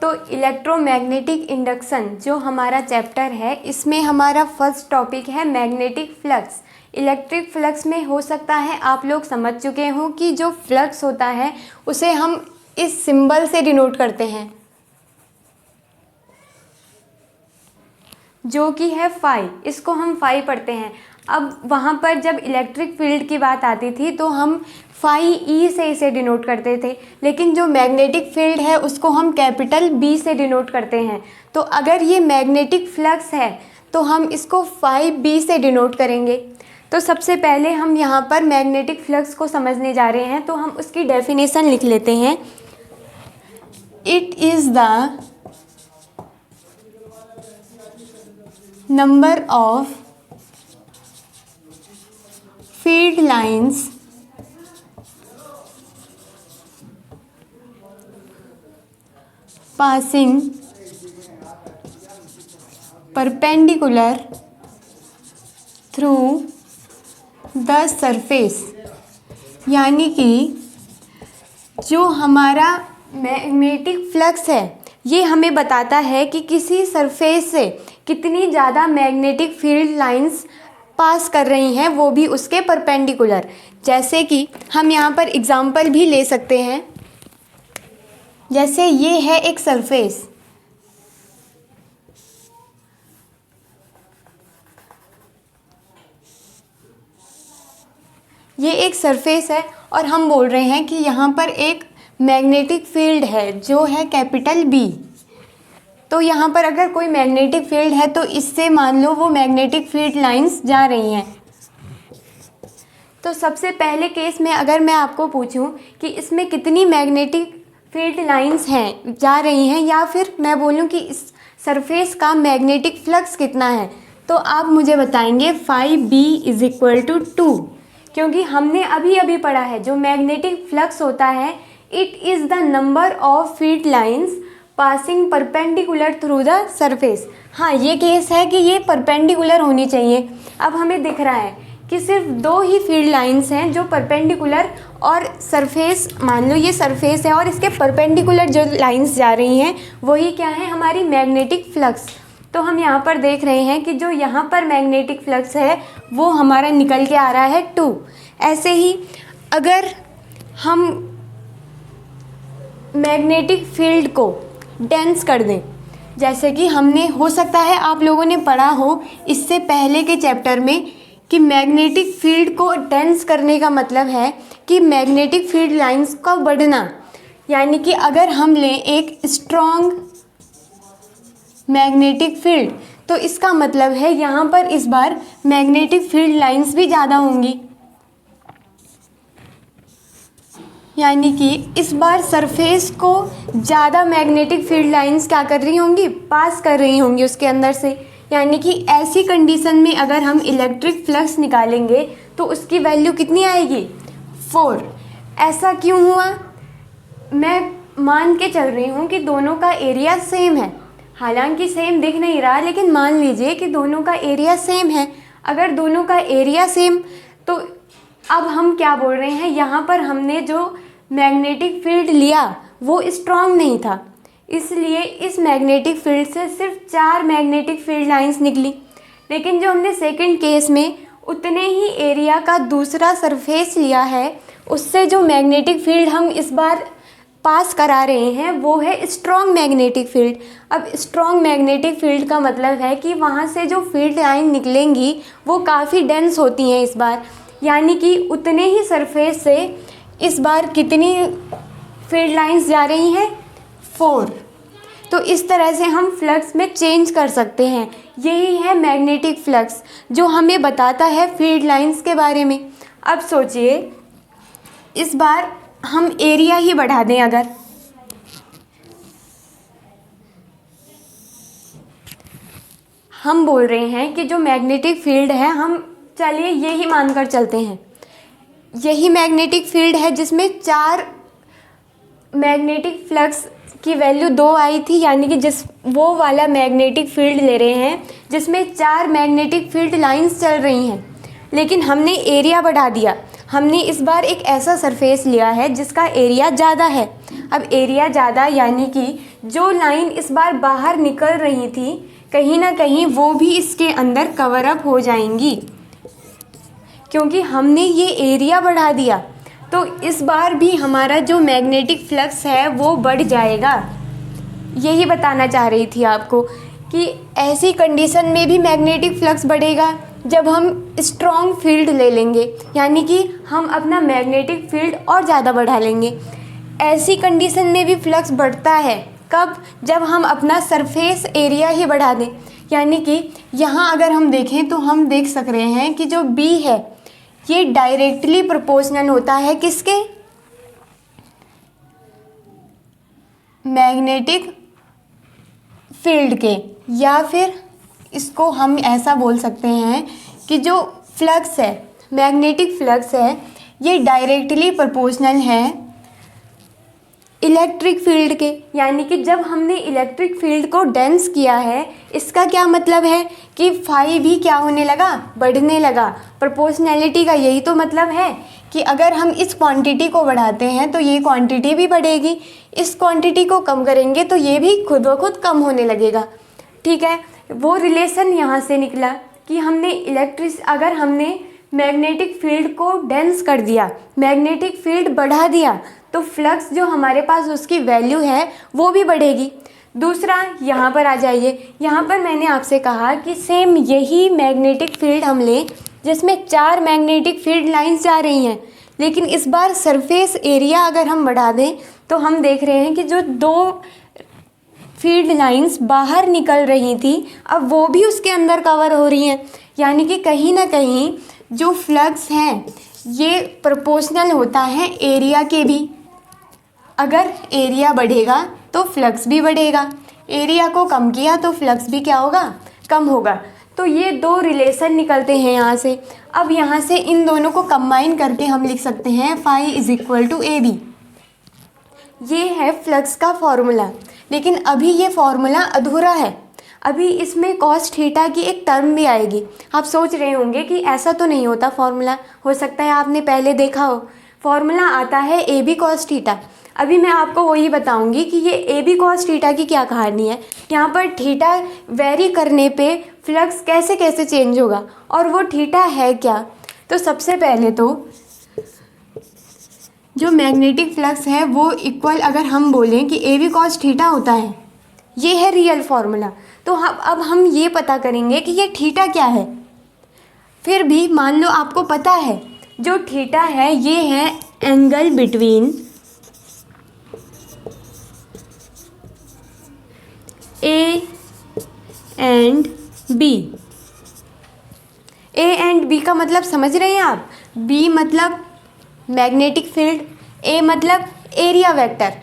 तो electromagnetic induction जो हमारा चैप्टर है, इसमें हमारा फर्स्ट टॉपिक है मैग्नेटिक फ्लक्स। इलेक्ट्रिक फ्लक्स में हो सकता है आप लोग समझ चुके हों कि जो फ्लक्स होता है उसे हम इस सिंबल से डिनोट करते हैं, जो कि है फाई। इसको हम फाई पढ़ते हैं। अब वहाँ पर जब इलेक्ट्रिक फील्ड की बात आती थी तो हम फाई ई से इसे डिनोट करते थे, लेकिन जो मैग्नेटिक फील्ड है उसको हम कैपिटल बी से डिनोट करते हैं। तो अगर ये मैग्नेटिक फ्लक्स है तो हम इसको फाई बी से डिनोट करेंगे। तो सबसे पहले हम यहाँ पर मैग्नेटिक फ्लक्स को समझने जा रहे हैं, तो हम उसकी डेफिनेशन लिख लेते हैं। It is the number of field lines passing perpendicular through the surface, यानी कि जो हमारा मैग्नेटिक फ्लक्स है ये हमें बताता है कि किसी सरफेस से कितनी ज़्यादा मैग्नेटिक फील्ड लाइंस पास कर रही हैं, वो भी उसके परपेंडिकुलर। जैसे कि हम यहाँ पर एग्जांपल भी ले सकते हैं। जैसे ये है एक सरफेस, ये एक सरफेस है और हम बोल रहे हैं कि यहाँ पर एक मैग्नेटिक फील्ड है जो है कैपिटल बी। तो यहाँ पर अगर कोई मैग्नेटिक फील्ड है तो इससे मान लो वो मैग्नेटिक फील्ड लाइंस जा रही हैं। तो सबसे पहले केस में अगर मैं आपको पूछूं कि इसमें कितनी मैग्नेटिक फील्ड लाइंस हैं जा रही हैं, या फिर मैं बोलूं कि इस सरफेस का मैग्नेटिक फ्लक्स कितना है, तो आप मुझे बताएंगे phi B is equal to 2, क्योंकि हमने अभी अभी पढ़ा है जो मैग्नेटिक फ्लक्स होता है it is the number of field lines passing perpendicular through the surface. हाँ, ये केस है कि ये परपेंडिकुलर होनी चाहिए। अब हमें दिख रहा है कि सिर्फ 2 ही फील्ड लाइंस हैं जो परपेंडिकुलर, और सरफेस मान लो ये सरफेस है और इसके परपेंडिकुलर जो लाइंस जा रही हैं वही क्या है, हमारी मैग्नेटिक फ्लक्स। तो हम यहाँ पर देख रहे हैं कि जो यहाँ पर मैग्नेटिक फ्लक्स है वो हमारा निकल के आ रहा है 2। ऐसे ही अगर हम मैग्नेटिक फील्ड को डेंस कर दें, जैसे कि हमने, हो सकता है आप लोगों ने पढ़ा हो इससे पहले के चैप्टर में कि मैग्नेटिक फील्ड को डेंस करने का मतलब है कि मैग्नेटिक फील्ड लाइंस का बढ़ना। यानी कि अगर हम लें एक स्ट्रॉन्ग मैग्नेटिक फील्ड तो इसका मतलब है यहाँ पर इस बार मैग्नेटिक फील्ड लाइंस भी ज़्यादा होंगी। यानी कि इस बार सरफेस को ज़्यादा मैग्नेटिक फील्ड लाइंस क्या कर रही होंगी, पास कर रही होंगी उसके अंदर से। यानी कि ऐसी कंडीशन में अगर हम इलेक्ट्रिक फ्लक्स निकालेंगे तो उसकी वैल्यू कितनी आएगी, 4। ऐसा क्यों हुआ, मैं मान के चल रही हूँ कि दोनों का एरिया सेम है। हालांकि सेम दिख नहीं रहा, लेकिन मान लीजिए कि दोनों का एरिया सेम है। अगर दोनों का एरिया सेम, तो अब हम क्या बोल रहे हैं, यहाँ पर हमने जो मैग्नेटिक फील्ड लिया वो स्ट्रॉन्ग नहीं था, इसलिए इस मैग्नेटिक फील्ड से सिर्फ 4 मैग्नेटिक फील्ड लाइंस निकली। लेकिन जो हमने सेकंड केस में उतने ही एरिया का दूसरा सरफेस लिया है, उससे जो मैग्नेटिक फील्ड हम इस बार पास करा रहे हैं वो है स्ट्रॉन्ग मैग्नेटिक फील्ड। अब स्ट्रॉन्ग मैग्नेटिक फील्ड का मतलब है कि वहाँ से जो फील्ड लाइन निकलेंगी वो काफ़ी डेंस होती हैं इस बार। यानी कि उतने ही सरफेस से इस बार कितनी फील्ड लाइंस जा रही हैं, 4। तो इस तरह से हम फ्लक्स में चेंज कर सकते हैं। यही है मैग्नेटिक फ्लक्स जो हमें बताता है फील्ड लाइंस के बारे में। अब सोचिए, इस बार हम एरिया ही बढ़ा दें, अगर हम बोल रहे हैं कि जो मैग्नेटिक फील्ड है, हम चलिए यही मानकर चलते हैं, यही मैग्नेटिक फील्ड है जिसमें 4 मैग्नेटिक फ्लक्स की वैल्यू 2 आई थी। यानी कि जिस वो वाला मैग्नेटिक फील्ड ले रहे हैं जिसमें 4 मैग्नेटिक फील्ड लाइंस चल रही हैं, लेकिन हमने एरिया बढ़ा दिया। हमने इस बार एक ऐसा सरफेस लिया है जिसका एरिया ज़्यादा है। अब एरिया ज़्यादा यानी कि जो लाइन इस बार बाहर निकल रही थी कहीं ना कहीं वो भी इसके अंदर कवर अप हो जाएंगी, क्योंकि हमने ये एरिया बढ़ा दिया। तो इस बार भी हमारा जो मैग्नेटिक फ्लक्स है वो बढ़ जाएगा। यही बताना चाह रही थी आपको कि ऐसी कंडीशन में भी मैग्नेटिक फ्लक्स बढ़ेगा जब हम स्ट्रॉन्ग फील्ड ले लेंगे, यानी कि हम अपना मैग्नेटिक फील्ड और ज़्यादा बढ़ा लेंगे। ऐसी कंडीशन में भी फ्लक्स बढ़ता है कब? जब हम अपना सरफेस एरिया ही बढ़ा दें। यानी कि यहाँ अगर हम देखें तो हम देख सक रहे हैं कि जो B है ये डायरेक्टली प्रोपोर्शनल होता है किसके? मैग्नेटिक फील्ड के। या फिर इसको हम ऐसा बोल सकते हैं कि जो फ्लक्स है, मैग्नेटिक फ्लक्स है, ये डायरेक्टली प्रोपोर्शनल है इलेक्ट्रिक फील्ड के। यानी कि जब हमने इलेक्ट्रिक फील्ड को डेंस किया है, इसका क्या मतलब है कि फाई भी क्या होने लगा? बढ़ने लगा। प्रोपोर्शनैलिटी का यही तो मतलब है कि अगर हम इस क्वांटिटी को बढ़ाते हैं तो ये क्वांटिटी भी बढ़ेगी, इस क्वांटिटी को कम करेंगे तो ये भी खुद ब खुद कम होने लगेगा। ठीक है, वो रिलेशन यहाँ से निकला कि अगर हमने मैग्नेटिक फील्ड को डेंस कर दिया, मैग्नेटिक फील्ड बढ़ा दिया, तो फ्लक्स जो हमारे पास उसकी वैल्यू है वो भी बढ़ेगी। दूसरा, यहाँ पर आ जाइए। यहाँ पर मैंने आपसे कहा कि सेम यही मैग्नेटिक फील्ड हम लें जिसमें 4 मैग्नेटिक फील्ड लाइंस जा रही हैं, लेकिन इस बार सरफेस एरिया अगर हम बढ़ा दें तो हम देख रहे हैं कि जो 2 फील्ड लाइंस बाहर निकल रही थी अब वो भी उसके अंदर कवर हो रही हैं। यानी कि कहीं ना कहीं जो फ्लक्स हैं ये प्रोपोर्शनल होता है एरिया के भी। अगर एरिया बढ़ेगा तो फ्लक्स भी बढ़ेगा, एरिया को कम किया तो फ्लक्स भी क्या होगा? कम होगा। तो ये 2 रिलेशन निकलते हैं यहाँ से। अब यहाँ से इन दोनों को कंबाइन करके हम लिख सकते हैं phi is equal to AB। ये है फ्लक्स का फॉर्मूला, लेकिन अभी ये फॉर्मूला अधूरा है। अभी इसमें कॉस थीटा की एक टर्म भी आएगी। आप सोच रहे होंगे कि ऐसा तो नहीं होता फॉर्मूला, हो सकता है आपने पहले देखा हो। फॉर्मूला आता है AB कॉस थीटा। अभी मैं आपको वही बताऊंगी कि ये AB कॉस थीटा की क्या कहानी है। यहाँ पर थीटा वेरी करने पे फ्लक्स कैसे कैसे चेंज होगा और वो थीटा है क्या। तो सबसे पहले तो जो मैग्नेटिक फ्लक्स है वो इक्वल अगर हम बोलें कि AB कॉस थीटा होता है, ये है रियल फार्मूला। तो अब हम ये पता करेंगे कि ये थीटा क्या है। फिर भी मान लो आपको पता है जो थीटा है ये है angle between A and B। A and B का मतलब समझ रहे हैं आप? B मतलब मैग्नेटिक फील्ड, A मतलब एरिया वेक्टर।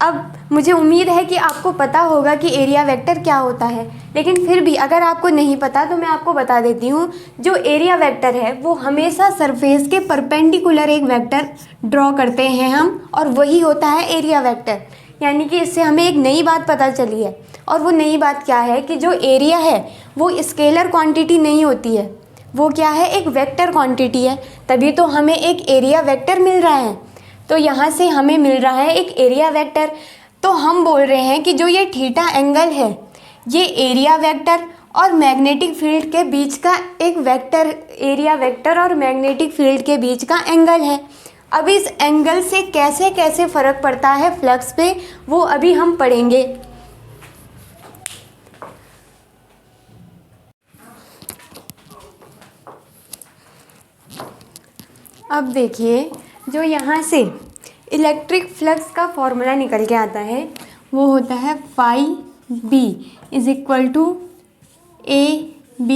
अब मुझे उम्मीद है कि आपको पता होगा कि एरिया वेक्टर क्या होता है, लेकिन फिर भी अगर आपको नहीं पता तो मैं आपको बता देती हूँ। जो एरिया वेक्टर है वो हमेशा सरफेस के परपेंडिकुलर एक वेक्टर ड्रॉ करते हैं हम, और वही होता है एरिया वेक्टर। यानी कि इससे हमें एक नई बात पता चली है, और वो नई बात क्या है कि जो एरिया है वो स्केलर क्वांटिटी नहीं होती है, वो क्या है? एक वेक्टर क्वांटिटी है। तभी तो हमें एक एरिया वेक्टर मिल रहा है। तो यहाँ से हमें मिल रहा है एक एरिया वेक्टर। तो हम बोल रहे हैं कि जो ये थीटा एंगल है ये एरिया वेक्टर और मैग्नेटिक फील्ड के बीच का एक वेक्टर, एरिया वेक्टर और मैग्नेटिक फील्ड के बीच का एंगल है। अब इस एंगल से कैसे कैसे फ़र्क पड़ता है फ्लक्स पे वो अभी हम पढ़ेंगे। अब देखिए, जो यहाँ से इलेक्ट्रिक फ्लक्स का फॉर्मूला निकल के आता है वो होता है phi B is equal to AB।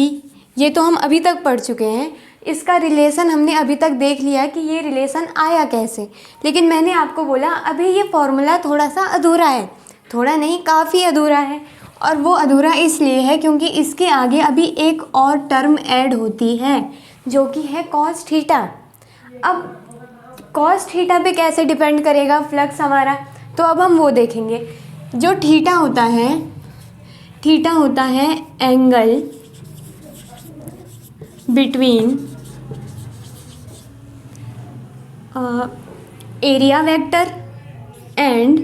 ये तो हम अभी तक पढ़ चुके हैं, इसका रिलेशन हमने अभी तक देख लिया कि ये रिलेशन आया कैसे। लेकिन मैंने आपको बोला अभी ये फॉर्मूला थोड़ा सा अधूरा है, थोड़ा नहीं काफ़ी अधूरा है। और वो अधूरा इसलिए है क्योंकि इसके आगे अभी एक और टर्म ऐड होती है जो कि है कॉस थीटा। अब कॉस थीटा पे कैसे डिपेंड करेगा फ्लक्स हमारा, तो अब हम वो देखेंगे। जो थीटा होता है angle between area vector and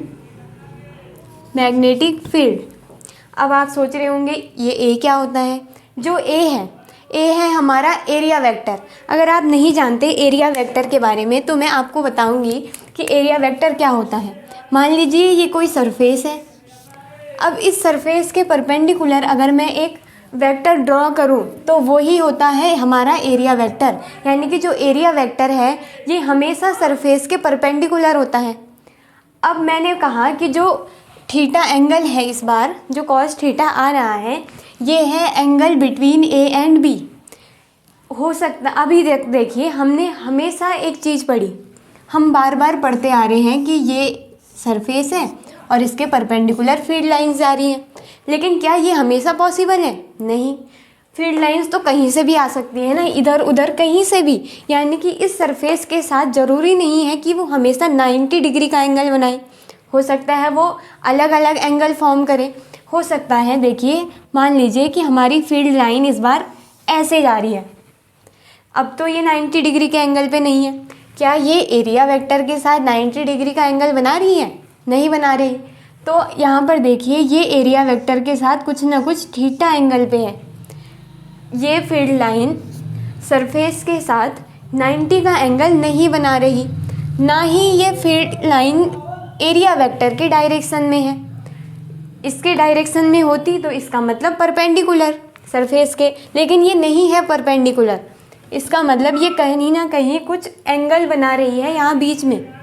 magnetic field. अब आप सोच रहे होंगे ये ए क्या होता है। जो ए है हमारा एरिया वेक्टर। अगर आप नहीं जानते एरिया वेक्टर के बारे में तो मैं आपको बताऊंगी कि एरिया वेक्टर क्या होता है। मान लीजिए ये कोई सरफेस है। अब इस सरफेस के परपेंडिकुलर अगर मैं एक वेक्टर ड्रॉ करूं तो वही होता है हमारा एरिया वेक्टर। यानी कि जो एरिया वेक्टर है ये हमेशा सरफेस के परपेंडिकुलर होता है। अब मैंने कहा कि जो थीटा एंगल है, इस बार जो कॉस थीटा आ रहा है ये है angle between A and B. हो सकता अभी देखिए हमने हमेशा एक चीज़ पढ़ी, हम बार बार पढ़ते आ रहे हैं कि ये सरफेस है और इसके परपेंडिकुलर फील्ड लाइंस जा रही हैं। लेकिन क्या ये हमेशा पॉसिबल है? नहीं। फील्ड लाइंस तो कहीं से भी आ सकती है ना, इधर उधर कहीं से भी। यानी कि इस सरफेस के साथ ज़रूरी नहीं है कि वो हमेशा 90 डिग्री का एंगल बनाए। हो सकता है वो अलग अलग एंगल फॉर्म करे। हो सकता है, देखिए मान लीजिए कि हमारी फील्ड लाइन इस बार ऐसे जा रही है। अब तो ये 90 डिग्री के एंगल पे नहीं है। क्या ये एरिया वेक्टर के साथ 90 डिग्री का एंगल बना रही है? नहीं बना रही। तो यहाँ पर देखिए ये एरिया वेक्टर के साथ कुछ ना कुछ थीटा एंगल पे है। ये फील्ड लाइन सरफेस के साथ 90 का एंगल नहीं बना रही, ना ही ये फील्ड लाइन एरिया वेक्टर के डायरेक्शन में है। इसके डायरेक्शन में होती तो इसका मतलब परपेंडिकुलर सरफेस के, लेकिन ये नहीं है परपेंडिकुलर। इसका मतलब ये कहीं ना कहीं कुछ एंगल बना रही है यहाँ बीच में,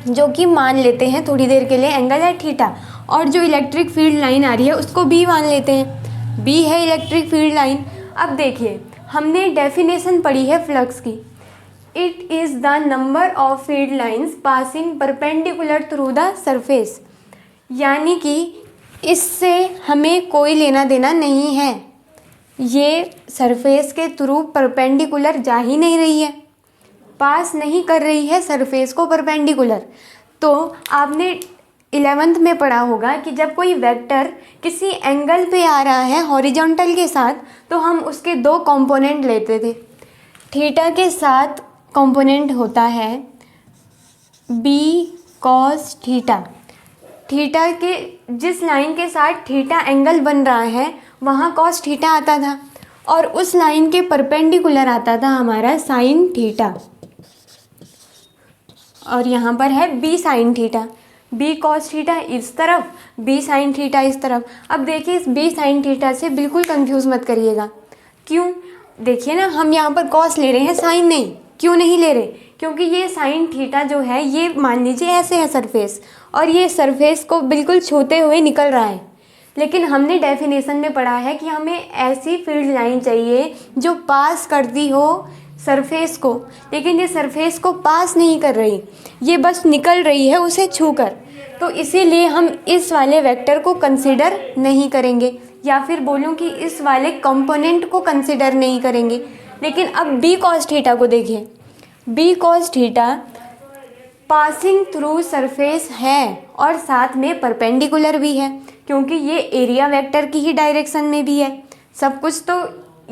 जो कि मान लेते हैं थोड़ी देर के लिए एंगल है थीटा। और जो इलेक्ट्रिक फील्ड लाइन आ रही है उसको बी मान लेते हैं, बी है इलेक्ट्रिक फील्ड लाइन। अब देखिए हमने डेफिनेशन पढ़ी है फ्लक्स की, it is the number of field lines passing perpendicular through the surface. यानी कि इससे हमें कोई लेना देना नहीं है, ये सरफेस के थ्रू परपेंडिकुलर जा ही नहीं रही है, पास नहीं कर रही है सरफेस को परपेंडिकुलर। तो आपने 11th में पढ़ा होगा कि जब कोई वेक्टर किसी एंगल पे आ रहा है हॉरिजॉन्टल के साथ तो हम उसके दो कंपोनेंट लेते थे। थीटा के साथ कंपोनेंट होता है बी कॉस थीटा। थीटा के जिस लाइन के साथ थीटा एंगल बन रहा है वहाँ कॉस थीटा आता था, और उस लाइन के परपेंडिकुलर आता था हमारा साइन थीटा। और यहाँ पर है B sine theta, B cos theta इस तरफ, बी साइन थीटा इस तरफ। अब देखिए इस बी साइन थीटा से बिल्कुल कंफ्यूज मत करिएगा। क्यों? देखिए ना, हम यहाँ पर कॉस ले रहे हैं, साइन नहीं। क्यों नहीं ले रहे? क्योंकि ये साइन थीटा जो है ये मान लीजिए ऐसे है सरफेस, और ये सरफेस को बिल्कुल छूते हुए निकल रहा है। लेकिन हमने डेफिनेशन में पढ़ा है कि हमें ऐसी फील्ड लाइन चाहिए जो पास करती हो सरफेस को, लेकिन ये सरफेस को पास नहीं कर रही, ये बस निकल रही है उसे छूकर। तो इसीलिए हम इस वाले वेक्टर को कंसिडर नहीं करेंगे, या फिर बोलूँ कि इस वाले कंपोनेंट को कंसिडर नहीं करेंगे। लेकिन अब बी कॉस थीटा को देखिए, B cos theta passing through surface है और साथ में परपेंडिकुलर भी है, क्योंकि ये एरिया वेक्टर की ही डायरेक्शन में भी है। सब कुछ तो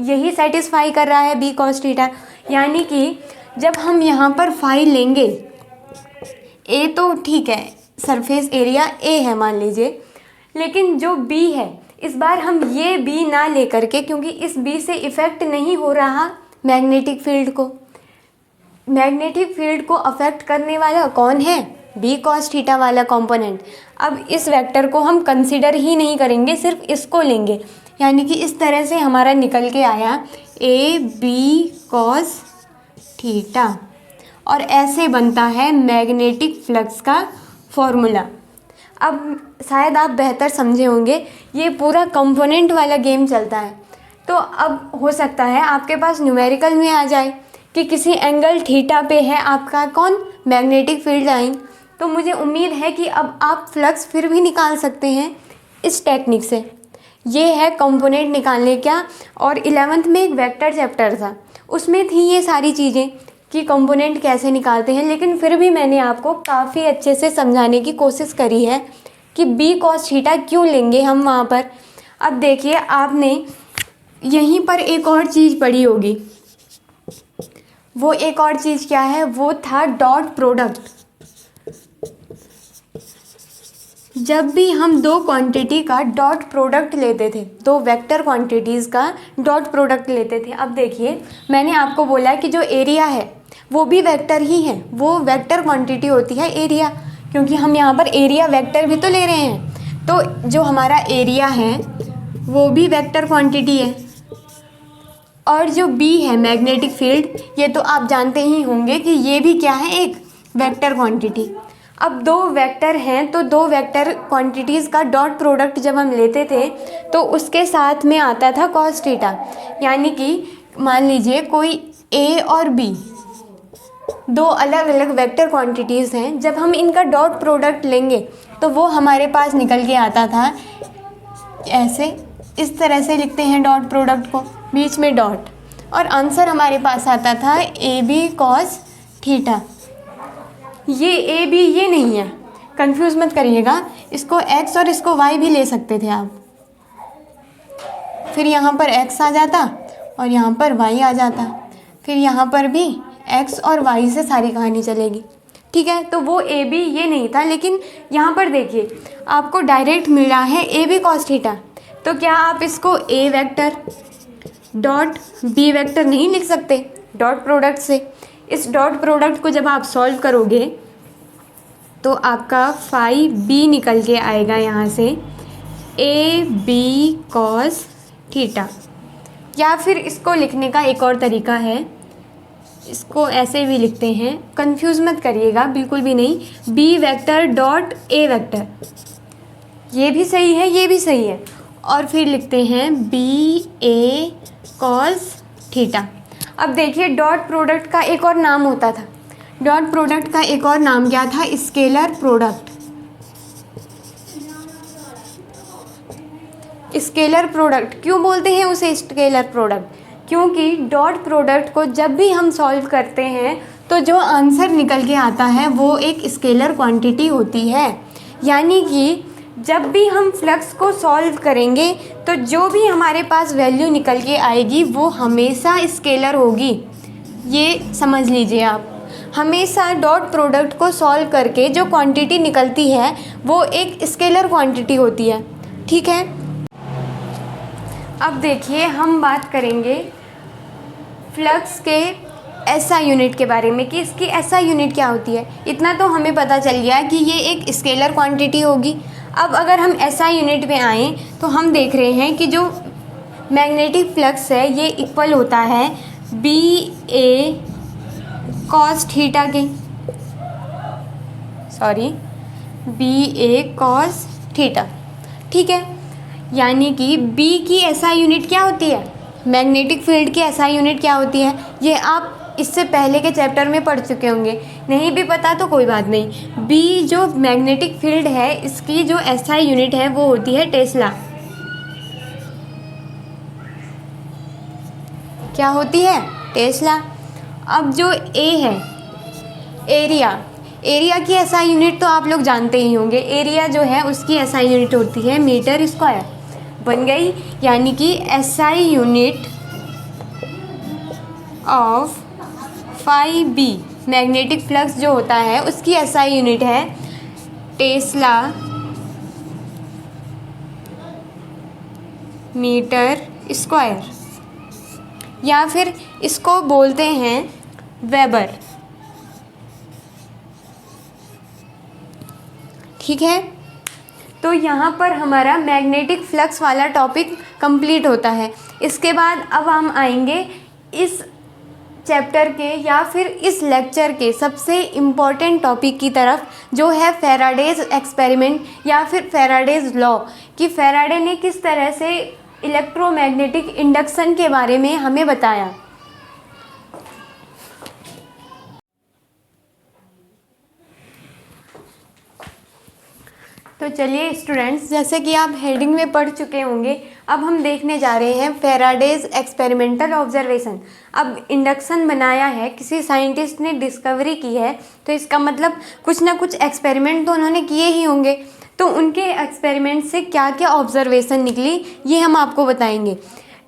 यही सेटिस्फाई कर रहा है बी कॉस थीटा। यानी कि जब हम यहाँ पर फाई लेंगे, ए तो ठीक है सरफेस एरिया ए है मान लीजिए, लेकिन जो बी है इस बार हम ये बी ना लेकर के, क्योंकि इस बी से इफ़ेक्ट नहीं हो रहा मैग्नेटिक फील्ड को। मैग्नेटिक फील्ड को अफेक्ट करने वाला कौन है? बी कॉस थीटा वाला कंपोनेंट। अब इस वेक्टर को हम कंसिडर ही नहीं करेंगे, सिर्फ इसको लेंगे। यानी कि इस तरह से हमारा निकल के आया ए बी कॉस थीटा, और ऐसे बनता है मैग्नेटिक फ्लक्स का फॉर्मूला। अब शायद आप बेहतर समझे होंगे, ये पूरा कंपोनेंट वाला गेम चलता है। तो अब हो सकता है आपके पास न्यूमेरिकल में आ जाए कि किसी एंगल थीटा पे है आपका कौन? Magnetic field line. तो मुझे उम्मीद है कि अब आप फ्लक्स फिर भी निकाल सकते हैं इस टेक्निक से। ये है कंपोनेंट निकालने का। और 11th में एक वेक्टर चैप्टर था, उसमें थी ये सारी चीज़ें कि कंपोनेंट कैसे निकालते हैं। लेकिन फिर भी मैंने आपको काफ़ी अच्छे से समझाने की कोशिश करी है कि बी कॉस थीटा क्यों लेंगे हम वहाँ पर। अब देखिए आपने यहीं पर एक और चीज़ पढ़ी होगी, वो एक और चीज़ क्या है? वो था डॉट प्रोडक्ट। जब भी हम दो क्वांटिटी का डॉट प्रोडक्ट लेते थे, दो वेक्टर क्वांटिटीज़ का डॉट प्रोडक्ट लेते थे। अब देखिए, मैंने आपको बोला कि जो एरिया है वो भी वेक्टर ही है, वो वेक्टर क्वांटिटी होती है एरिया, क्योंकि हम यहाँ पर एरिया वेक्टर भी तो ले रहे हैं। तो जो हमारा एरिया है वो भी वेक्टर क्वांटिटी है। और जो बी है मैग्नेटिक फील्ड, ये तो आप जानते ही होंगे कि ये भी क्या है, एक वेक्टर क्वांटिटी। अब दो वेक्टर हैं तो दो वेक्टर क्वांटिटीज़ का डॉट प्रोडक्ट जब हम लेते थे तो उसके साथ में आता था कॉस थीटा। यानी कि मान लीजिए कोई ए और बी दो अलग अलग वेक्टर क्वांटिटीज़ हैं, जब हम इनका डॉट प्रोडक्ट लेंगे तो वो हमारे पास निकल के आता था ऐसे, इस तरह से लिखते हैं डॉट प्रोडक्ट को, बीच में डॉट, और आंसर हमारे पास आता था ए बी कॉस थीटा। ये ए बी ये नहीं है, कंफ्यूज मत करिएगा, इसको एक्स और इसको वाई भी ले सकते थे आप, फिर यहाँ पर एक्स आ जाता और यहाँ पर वाई आ जाता, फिर यहाँ पर भी एक्स और वाई से सारी कहानी चलेगी। ठीक है, तो वो ए बी ये नहीं था, लेकिन यहाँ पर देखिए आपको डायरेक्ट मिला है ए बी कॉस थीटा, तो क्या आप इसको ए वेक्टर डॉट बी वेक्टर नहीं लिख सकते डॉट प्रोडक्ट से? इस डॉट प्रोडक्ट को जब आप सॉल्व करोगे तो आपका फाई बी निकल के आएगा यहाँ से ए बी कॉस थीटा। या फिर इसको लिखने का एक और तरीका है, इसको ऐसे भी लिखते हैं, कंफ्यूज मत करिएगा बिल्कुल भी नहीं, B vector dot A vector, ये भी सही है ये भी सही है, और फिर लिखते हैं बी ए कॉस थीटा। अब देखिए डॉट प्रोडक्ट का एक और नाम होता था, डॉट प्रोडक्ट का एक और नाम क्या था? Scalar product. स्केलर प्रोडक्ट क्यों बोलते हैं उसे स्केलर प्रोडक्ट? क्योंकि डॉट प्रोडक्ट को जब भी हम सॉल्व करते हैं तो जो आंसर निकल के आता है वो एक स्केलर क्वांटिटी होती है। यानी कि जब भी हम फ्लक्स को सॉल्व करेंगे तो जो भी हमारे पास वैल्यू निकल के आएगी वो हमेशा स्केलर होगी। ये समझ लीजिए आप, हमेशा डॉट प्रोडक्ट को सॉल्व करके जो क्वांटिटी निकलती है वो एक स्केलर क्वांटिटी होती है। ठीक है, अब देखिए हम बात करेंगे फ्लक्स के एसआई यूनिट के बारे में कि इसकी एसआई यूनिट क्या होती है। इतना तो हमें पता चल गया कि ये एक स्केलर क्वांटिटी होगी। अब अगर हम एसआई यूनिट पे आएँ तो हम देख रहे हैं कि जो मैग्नेटिक फ्लक्स है ये इक्वल होता है बी ए कॉस थीटा के, बी ए कॉस थीटा। ठीक है, यानी कि B की एसआई यूनिट क्या होती है, मैग्नेटिक फील्ड की एसआई यूनिट क्या होती है, ये आप इससे पहले के चैप्टर में पढ़ चुके होंगे। नहीं भी पता तो कोई बात नहीं, B जो मैग्नेटिक फील्ड है इसकी जो एसआई यूनिट है वो होती है टेस्ला। क्या होती है? टेस्ला। अब जो A है एरिया की एसआई यूनिट तो आप लोग जानते ही होंगे, एरिया जो है उसकी एसआई यूनिट होती है मीटर स्क्वायर। बन गई, यानी कि SI unit of phi B magnetic flux जो होता है उसकी एसआई यूनिट है टेस्ला मीटर स्क्वायर, या फिर इसको बोलते हैं वेबर। ठीक है, तो यहाँ पर हमारा मैग्नेटिक फ्लक्स वाला टॉपिक कंप्लीट होता है। इसके बाद अब हम आएंगे इस चैप्टर के या फिर इस लेक्चर के सबसे इम्पॉर्टेंट टॉपिक की तरफ, जो है फैराडेज एक्सपेरिमेंट या फिर फैराडेज लॉ, कि फैराडे ने किस तरह से इलेक्ट्रोमैग्नेटिक इंडक्शन के बारे में हमें बताया। तो चलिए स्टूडेंट्स, जैसे कि आप हेडिंग में पढ़ चुके होंगे, अब हम देखने जा रहे हैं फैराडेज एक्सपेरिमेंटल ऑब्जर्वेशन। अब इंडक्शन बनाया है, किसी साइंटिस्ट ने डिस्कवरी की है, तो इसका मतलब कुछ ना कुछ एक्सपेरिमेंट तो उन्होंने किए ही होंगे। तो उनके एक्सपेरिमेंट से क्या क्या ऑब्जर्वेशन निकली ये हम आपको बताएंगे।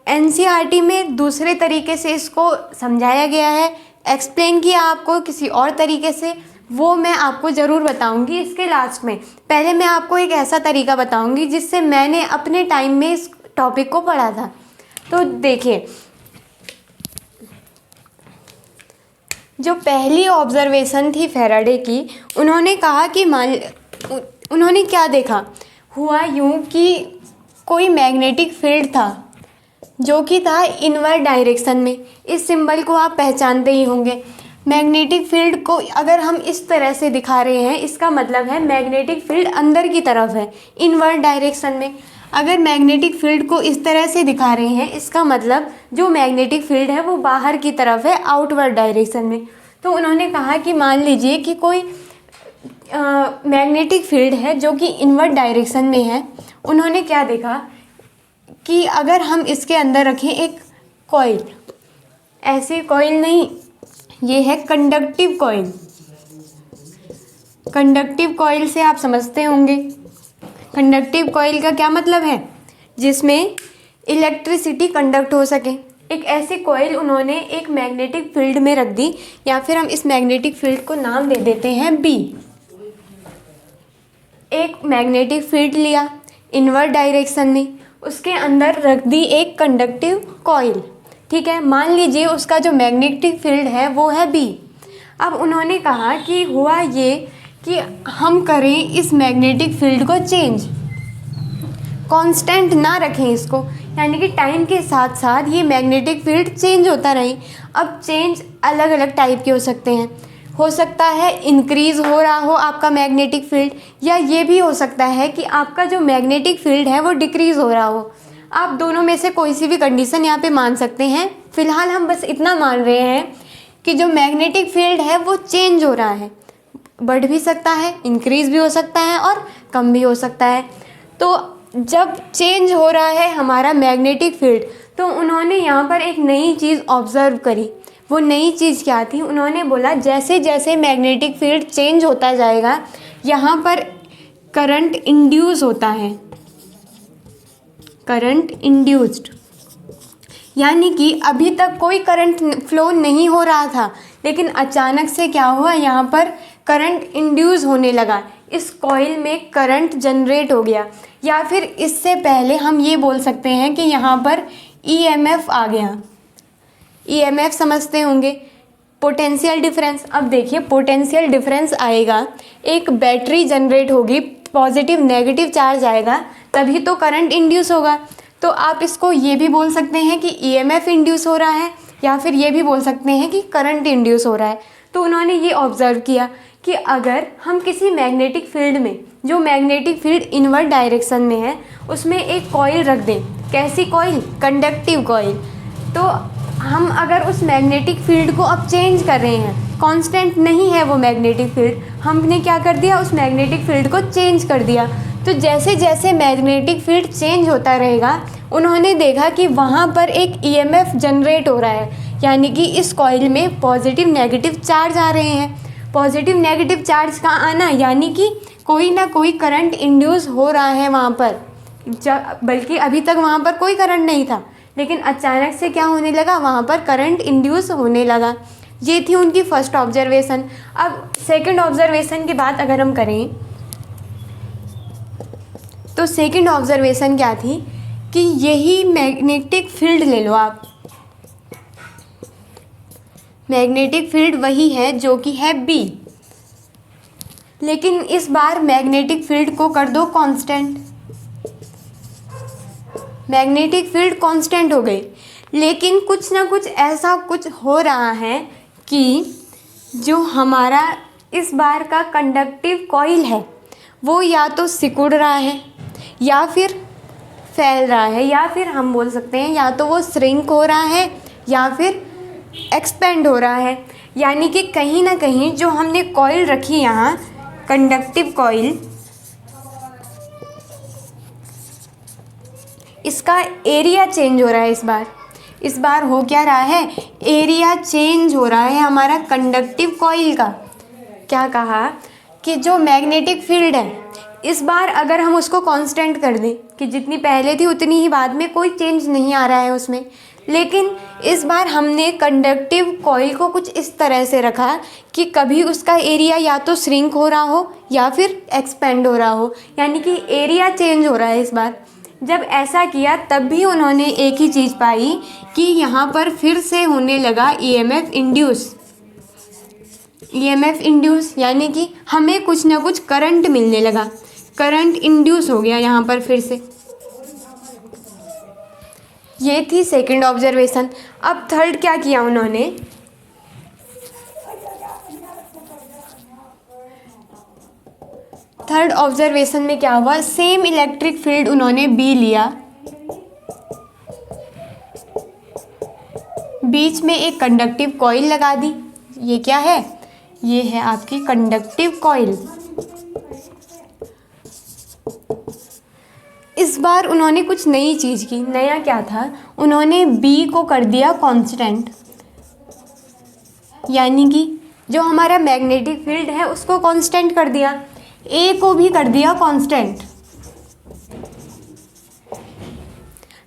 एनसीईआरटी में दूसरे तरीके से इसको समझाया गया है, एक्सप्लेन किया आपको किसी और तरीके से, वो मैं आपको ज़रूर बताऊंगी इसके लास्ट में। पहले मैं आपको एक ऐसा तरीका बताऊंगी जिससे मैंने अपने टाइम में इस टॉपिक को पढ़ा था। तो देखिए, जो पहली ऑब्जर्वेशन थी फैराडे की, उन्होंने कहा कि उन्होंने क्या देखा, हुआ यूँ कि कोई मैग्नेटिक फील्ड था जो कि था इनवर्ड डायरेक्शन में। इस सिंबल को आप पहचानते ही होंगे। मैग्नेटिक फील्ड को अगर हम इस तरह से दिखा रहे हैं, इसका मतलब है मैग्नेटिक फील्ड अंदर की तरफ है, इनवर्ड डायरेक्शन में। अगर मैग्नेटिक फील्ड को इस तरह से दिखा रहे हैं, इसका मतलब जो मैग्नेटिक फील्ड है वो बाहर की तरफ है, आउटवर्ड डायरेक्शन में। तो उन्होंने कहा कि मान लीजिए कि कोई मैग्नेटिक फील्ड है जो कि इनवर्ड डायरेक्शन में है। उन्होंने क्या देखा कि अगर हम इसके अंदर रखें एक कॉइल, ऐसी कॉइल नहीं, ये है कंडक्टिव कॉइल। कंडक्टिव कॉइल से आप समझते होंगे, कंडक्टिव कॉइल का क्या मतलब है, जिसमें इलेक्ट्रिसिटी कंडक्ट हो सके। एक ऐसी कॉइल उन्होंने एक मैग्नेटिक फील्ड में रख दी, या फिर हम इस मैग्नेटिक फील्ड को नाम दे देते हैं बी। एक मैग्नेटिक फील्ड लिया इनवर्ड डायरेक्शन में, उसके अंदर रख दी एक कंडक्टिव कॉइल, ठीक है। मान लीजिए उसका जो मैग्नेटिक फील्ड है वो है बी। अब उन्होंने कहा कि हुआ ये कि हम करें इस मैग्नेटिक फील्ड को चेंज, कांस्टेंट ना रखें इसको, यानी कि टाइम के साथ साथ ये मैग्नेटिक फील्ड चेंज होता रहे। अब चेंज अलग अलग टाइप के हो सकते हैं। हो सकता है इंक्रीज़ हो रहा हो आपका मैग्नेटिक फील्ड, या ये भी हो सकता है कि आपका जो मैग्नेटिक फील्ड है वो डिक्रीज़ हो रहा हो। आप दोनों में से कोई सी भी कंडीशन यहाँ पे मान सकते हैं। फ़िलहाल हम बस इतना मान रहे हैं कि जो मैग्नेटिक फील्ड है वो चेंज हो रहा है, बढ़ भी सकता है, इंक्रीज़ भी हो सकता है और कम भी हो सकता है। तो जब चेंज हो रहा है हमारा मैग्नेटिक फील्ड, तो उन्होंने यहाँ पर एक नई चीज़ ऑब्ज़र्व करी। वो नई चीज़ क्या थी, उन्होंने बोला जैसे जैसे मैग्नेटिक फील्ड चेंज होता जाएगा, यहाँ पर करंट इंड्यूस होता है, करंट इंड्यूस्ड, यानी कि अभी तक कोई करंट फ्लो नहीं हो रहा था, लेकिन अचानक से क्या हुआ, यहाँ पर करंट इंड्यूस होने लगा, इस कॉइल में करंट जनरेट हो गया। या फिर इससे पहले हम ये बोल सकते हैं कि यहाँ पर ईएमएफ आ गया। ईएमएफ समझते होंगे, पोटेंशियल डिफरेंस। अब देखिए, पोटेंशियल डिफरेंस आएगा, एक बैटरी जनरेट होगी, पॉजिटिव नेगेटिव चार्ज आएगा, तभी तो करंट इंड्यूस होगा। तो आप इसको ये भी बोल सकते हैं कि ईएमएफ इंड्यूस हो रहा है, या फिर ये भी बोल सकते हैं कि करंट इंड्यूस हो रहा है। तो उन्होंने ये ऑब्ज़र्व किया कि अगर हम किसी मैग्नेटिक फील्ड में, जो मैग्नेटिक फील्ड इनवर्ड डायरेक्शन में है, उसमें एक कॉइल रख दें। कैसी कॉइल? Conductive coil. तो हम अगर उस मैग्नेटिक फील्ड को अब चेंज कर रहे हैं, कांस्टेंट नहीं है वो मैग्नेटिक फील्ड, हमने क्या कर दिया, उस मैग्नेटिक फील्ड को चेंज कर दिया। तो जैसे जैसे मैग्नेटिक फील्ड चेंज होता रहेगा, उन्होंने देखा कि वहाँ पर एक ईएमएफ जनरेट हो रहा है, यानी कि इस कॉइल में पॉजिटिव नेगेटिव चार्ज आ रहे हैं। पॉजिटिव नेगेटिव चार्ज का आना यानी कि कोई ना कोई करंट इंड्यूस हो रहा है वहाँ पर, बल्कि अभी तक वहाँ पर कोई करंट नहीं था, लेकिन अचानक से क्या होने लगा, वहाँ पर करंट इंड्यूस होने लगा। ये थी उनकी फर्स्ट ऑब्जर्वेशन। अब सेकंड ऑब्जर्वेशन की बात अगर हम करें, तो सेकंड ऑब्जर्वेशन क्या थी कि यही मैग्नेटिक फील्ड ले लो आप, मैग्नेटिक फील्ड वही है जो कि है बी, लेकिन इस बार मैग्नेटिक फील्ड को कर दो कांस्टेंट। मैग्नेटिक फील्ड कांस्टेंट हो गई, लेकिन कुछ ना कुछ ऐसा कुछ हो रहा है कि जो हमारा इस बार का कंडक्टिव कॉइल है वो या तो सिकुड़ रहा है, या फिर फैल रहा है, या फिर हम बोल सकते हैं या तो वो श्रिंक हो रहा है या फिर एक्सपेंड हो रहा है। यानी कि कहीं ना कहीं जो हमने कॉइल रखी यहाँ, कंडक्टिव कॉइल, इसका एरिया चेंज हो रहा है। इस बार हो क्या रहा है, एरिया चेंज हो रहा है हमारा कंडक्टिव कॉइल का। क्या कहा कि जो मैग्नेटिक फील्ड है, इस बार अगर हम उसको कांस्टेंट कर दें कि जितनी पहले थी उतनी ही बाद में, कोई चेंज नहीं आ रहा है उसमें, लेकिन इस बार हमने कंडक्टिव कॉइल को कुछ इस तरह से रखा कि कभी उसका एरिया या तो श्रिंक हो रहा हो या फिर एक्सपेंड हो रहा हो, यानी कि एरिया चेंज हो रहा है इस बार। जब ऐसा किया तब भी उन्होंने एक ही चीज़ पाई कि यहाँ पर फिर से होने लगा ईएमएफ इंड्यूस। ईएमएफ इंड्यूस यानी कि हमें कुछ ना कुछ करंट मिलने लगा, करंट इंड्यूस हो गया यहाँ पर फिर से। ये थी सेकंड ऑब्जर्वेशन। अब थर्ड क्या किया उन्होंने, थर्ड ऑब्जर्वेशन में क्या हुआ, सेम इलेक्ट्रिक फील्ड उन्होंने बी लिया, बीच में एक कंडक्टिव कॉइल लगा दी। ये क्या है, ये है आपकी कंडक्टिव कॉइल। इस बार उन्होंने कुछ नई चीज़ की। नया क्या था, उन्होंने बी को कर दिया कांस्टेंट, यानी कि जो हमारा मैग्नेटिक फील्ड है उसको कांस्टेंट कर दिया, ए को भी कर दिया कांस्टेंट।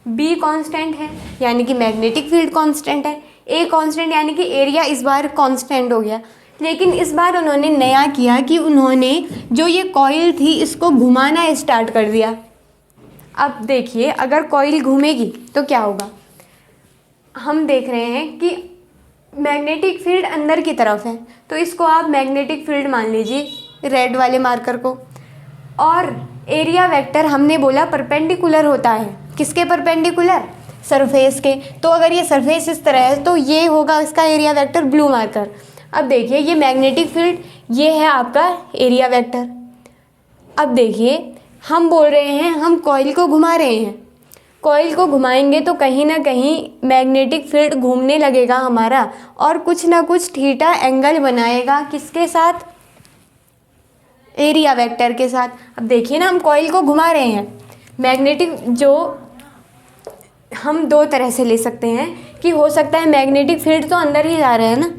बी कांस्टेंट है यानी कि मैग्नेटिक फील्ड कांस्टेंट है, ए कांस्टेंट यानी कि एरिया इस बार कांस्टेंट हो गया। लेकिन इस बार उन्होंने नया किया कि उन्होंने जो ये कॉइल थी इसको घुमाना स्टार्ट कर दिया। अब देखिए अगर कॉइल घूमेगी तो क्या होगा, हम देख रहे हैं कि मैग्नेटिक फील्ड अंदर की तरफ है, तो इसको आप मैग्नेटिक फील्ड मान लीजिए रेड वाले मार्कर को। और एरिया वेक्टर हमने बोला परपेंडिकुलर होता है, किसके परपेंडिकुलर, सरफेस के। तो अगर ये सरफेस इस तरह है तो ये होगा इसका एरिया वेक्टर ब्लू मार्कर। अब देखिए ये मैग्नेटिक फील्ड, ये है आपका एरिया वेक्टर। अब देखिए हम बोल रहे हैं हम कॉइल को घुमा रहे हैं, कॉइल को घुमाएंगे तो कहीं ना कहीं मैग्नेटिक फील्ड घूमने लगेगा हमारा और कुछ ना कुछ थीटा एंगल बनाएगा, किसके साथ, एरिया वेक्टर के साथ। अब देखिए ना हम कॉइल को घुमा रहे हैं, मैग्नेटिक जो हम दो तरह से ले सकते हैं कि हो सकता है मैग्नेटिक फील्ड तो अंदर ही जा रहा है ना,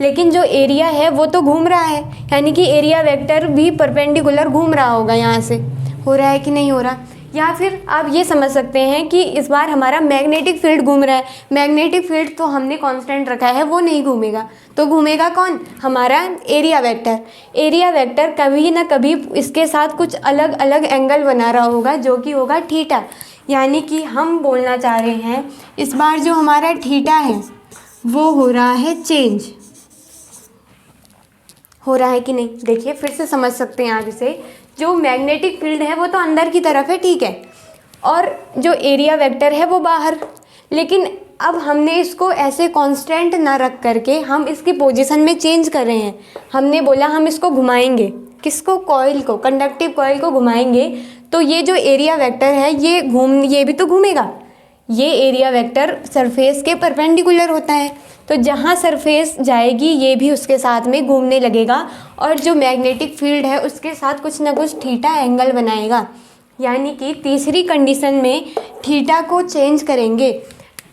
लेकिन जो एरिया है वो तो घूम रहा है, यानी कि एरिया वेक्टर भी परपेंडिकुलर घूम रहा होगा। यहाँ से हो रहा है कि नहीं हो रहा। या फिर आप ये समझ सकते हैं कि इस बार हमारा मैग्नेटिक फील्ड घूम रहा है, मैग्नेटिक फील्ड तो हमने कांस्टेंट रखा है वो नहीं घूमेगा, तो घूमेगा कौन, हमारा एरिया वेक्टर। एरिया वेक्टर कभी ना कभी इसके साथ कुछ अलग अलग एंगल बना रहा होगा जो कि होगा थीटा। यानी कि हम बोलना चाह रहे हैं इस बार जो हमारा थीटा है वो हो रहा है चेंज, हो रहा है कि नहीं। देखिए फिर से समझ सकते हैं आप इसे, जो मैग्नेटिक फील्ड है वो तो अंदर की तरफ है, ठीक है, और जो एरिया वेक्टर है वो बाहर। लेकिन अब हमने इसको ऐसे कांस्टेंट ना रख करके हम इसकी पोजीशन में चेंज कर रहे हैं। हमने बोला हम इसको घुमाएंगे, किसको, कॉइल को, कंडक्टिव कॉइल को घुमाएंगे तो ये जो एरिया वेक्टर है ये भी तो घूमेगा। ये एरिया वेक्टर सरफेस के परपेंडिकुलर होता है, तो जहाँ सरफेस जाएगी ये भी उसके साथ में घूमने लगेगा और जो मैग्नेटिक फील्ड है उसके साथ कुछ ना कुछ थीटा एंगल बनाएगा। यानी कि तीसरी कंडीशन में थीटा को चेंज करेंगे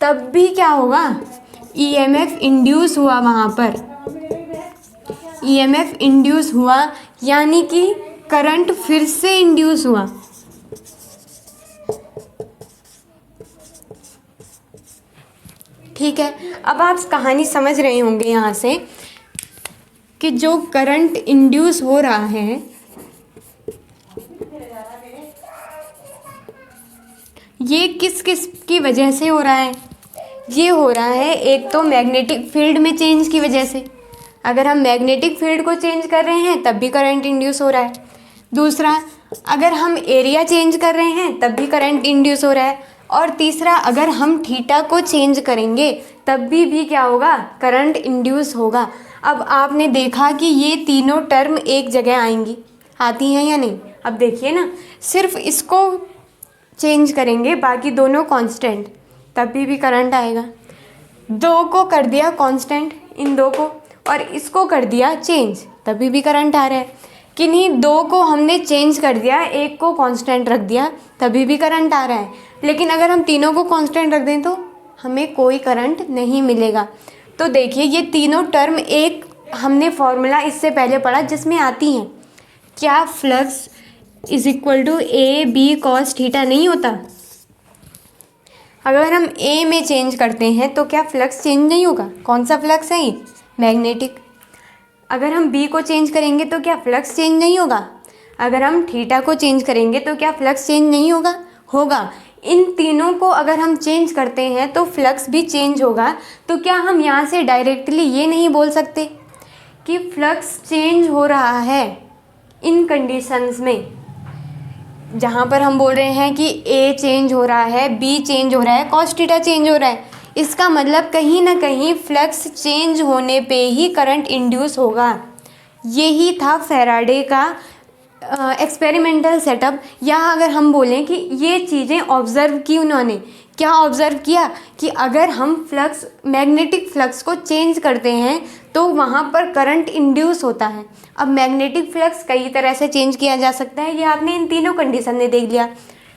तब भी क्या होगा, ईएमएफ इंड्यूस हुआ वहाँ पर, ईएमएफ इंड्यूस हुआ यानी कि करंट फिर से इंड्यूस हुआ। ठीक है, अब आप कहानी समझ रहे होंगे यहाँ से कि जो करंट इंड्यूस हो रहा है ये किस किस की वजह से हो रहा है। ये हो रहा है एक तो मैग्नेटिक फील्ड में चेंज की वजह से, अगर हम मैग्नेटिक फील्ड को चेंज कर रहे हैं तब भी करंट इंड्यूस हो रहा है। दूसरा, अगर हम एरिया चेंज कर रहे हैं तब भी करंट इंड्यूस हो रहा है। और तीसरा, अगर हम थीटा को चेंज करेंगे तब भी क्या होगा, करंट इंड्यूस होगा। अब आपने देखा कि ये तीनों टर्म एक जगह आएंगी, आती हैं या नहीं। अब देखिए ना, सिर्फ इसको चेंज करेंगे बाकी दोनों कांस्टेंट, तब भी करंट आएगा। दो को कर दिया कांस्टेंट, इन दो को, और इसको कर दिया चेंज, तभी भी करंट आ रहा है। किन्हीं दो को हमने चेंज कर दिया, एक को कांस्टेंट रख दिया, तभी भी करंट आ रहा है। लेकिन अगर हम तीनों को कांस्टेंट रख दें तो हमें कोई करंट नहीं मिलेगा। तो देखिए ये तीनों टर्म एक हमने फॉर्मूला इससे पहले पढ़ा जिसमें आती हैं, क्या flux is equal to A B cos theta नहीं होता। अगर हम ए में चेंज करते हैं तो क्या फ्लक्स चेंज नहीं होगा? कौन सा फ्लक्स है ये? मैग्नेटिक। अगर हम बी को चेंज करेंगे तो क्या फ्लक्स चेंज नहीं होगा? अगर हम थीटा को चेंज करेंगे तो क्या फ्लक्स चेंज नहीं होगा? होगा। इन तीनों को अगर हम चेंज करते हैं तो फ्लक्स भी चेंज होगा। तो क्या हम यहाँ से डायरेक्टली ये नहीं बोल सकते कि फ्लक्स चेंज हो रहा है इन कंडीशंस में, जहाँ पर हम बोल रहे हैं कि ए चेंज हो रहा है, बी चेंज हो रहा है, कॉस थीटा चेंज हो रहा है, इसका मतलब कहीं ना कहीं फ्लक्स चेंज होने पे ही करंट इंड्यूस होगा। यही था फैराडे का एक्सपेरिमेंटल सेटअप। या अगर हम बोलें कि ये चीज़ें ऑब्ज़र्व की उन्होंने, क्या ऑब्ज़र्व किया कि अगर हम फ्लक्स, मैग्नेटिक फ्लक्स को चेंज करते हैं तो वहाँ पर करंट इंड्यूस होता है। अब मैग्नेटिक फ्लक्स कई तरह से चेंज किया जा सकता है, ये आपने इन तीनों कंडीशन में देख लिया।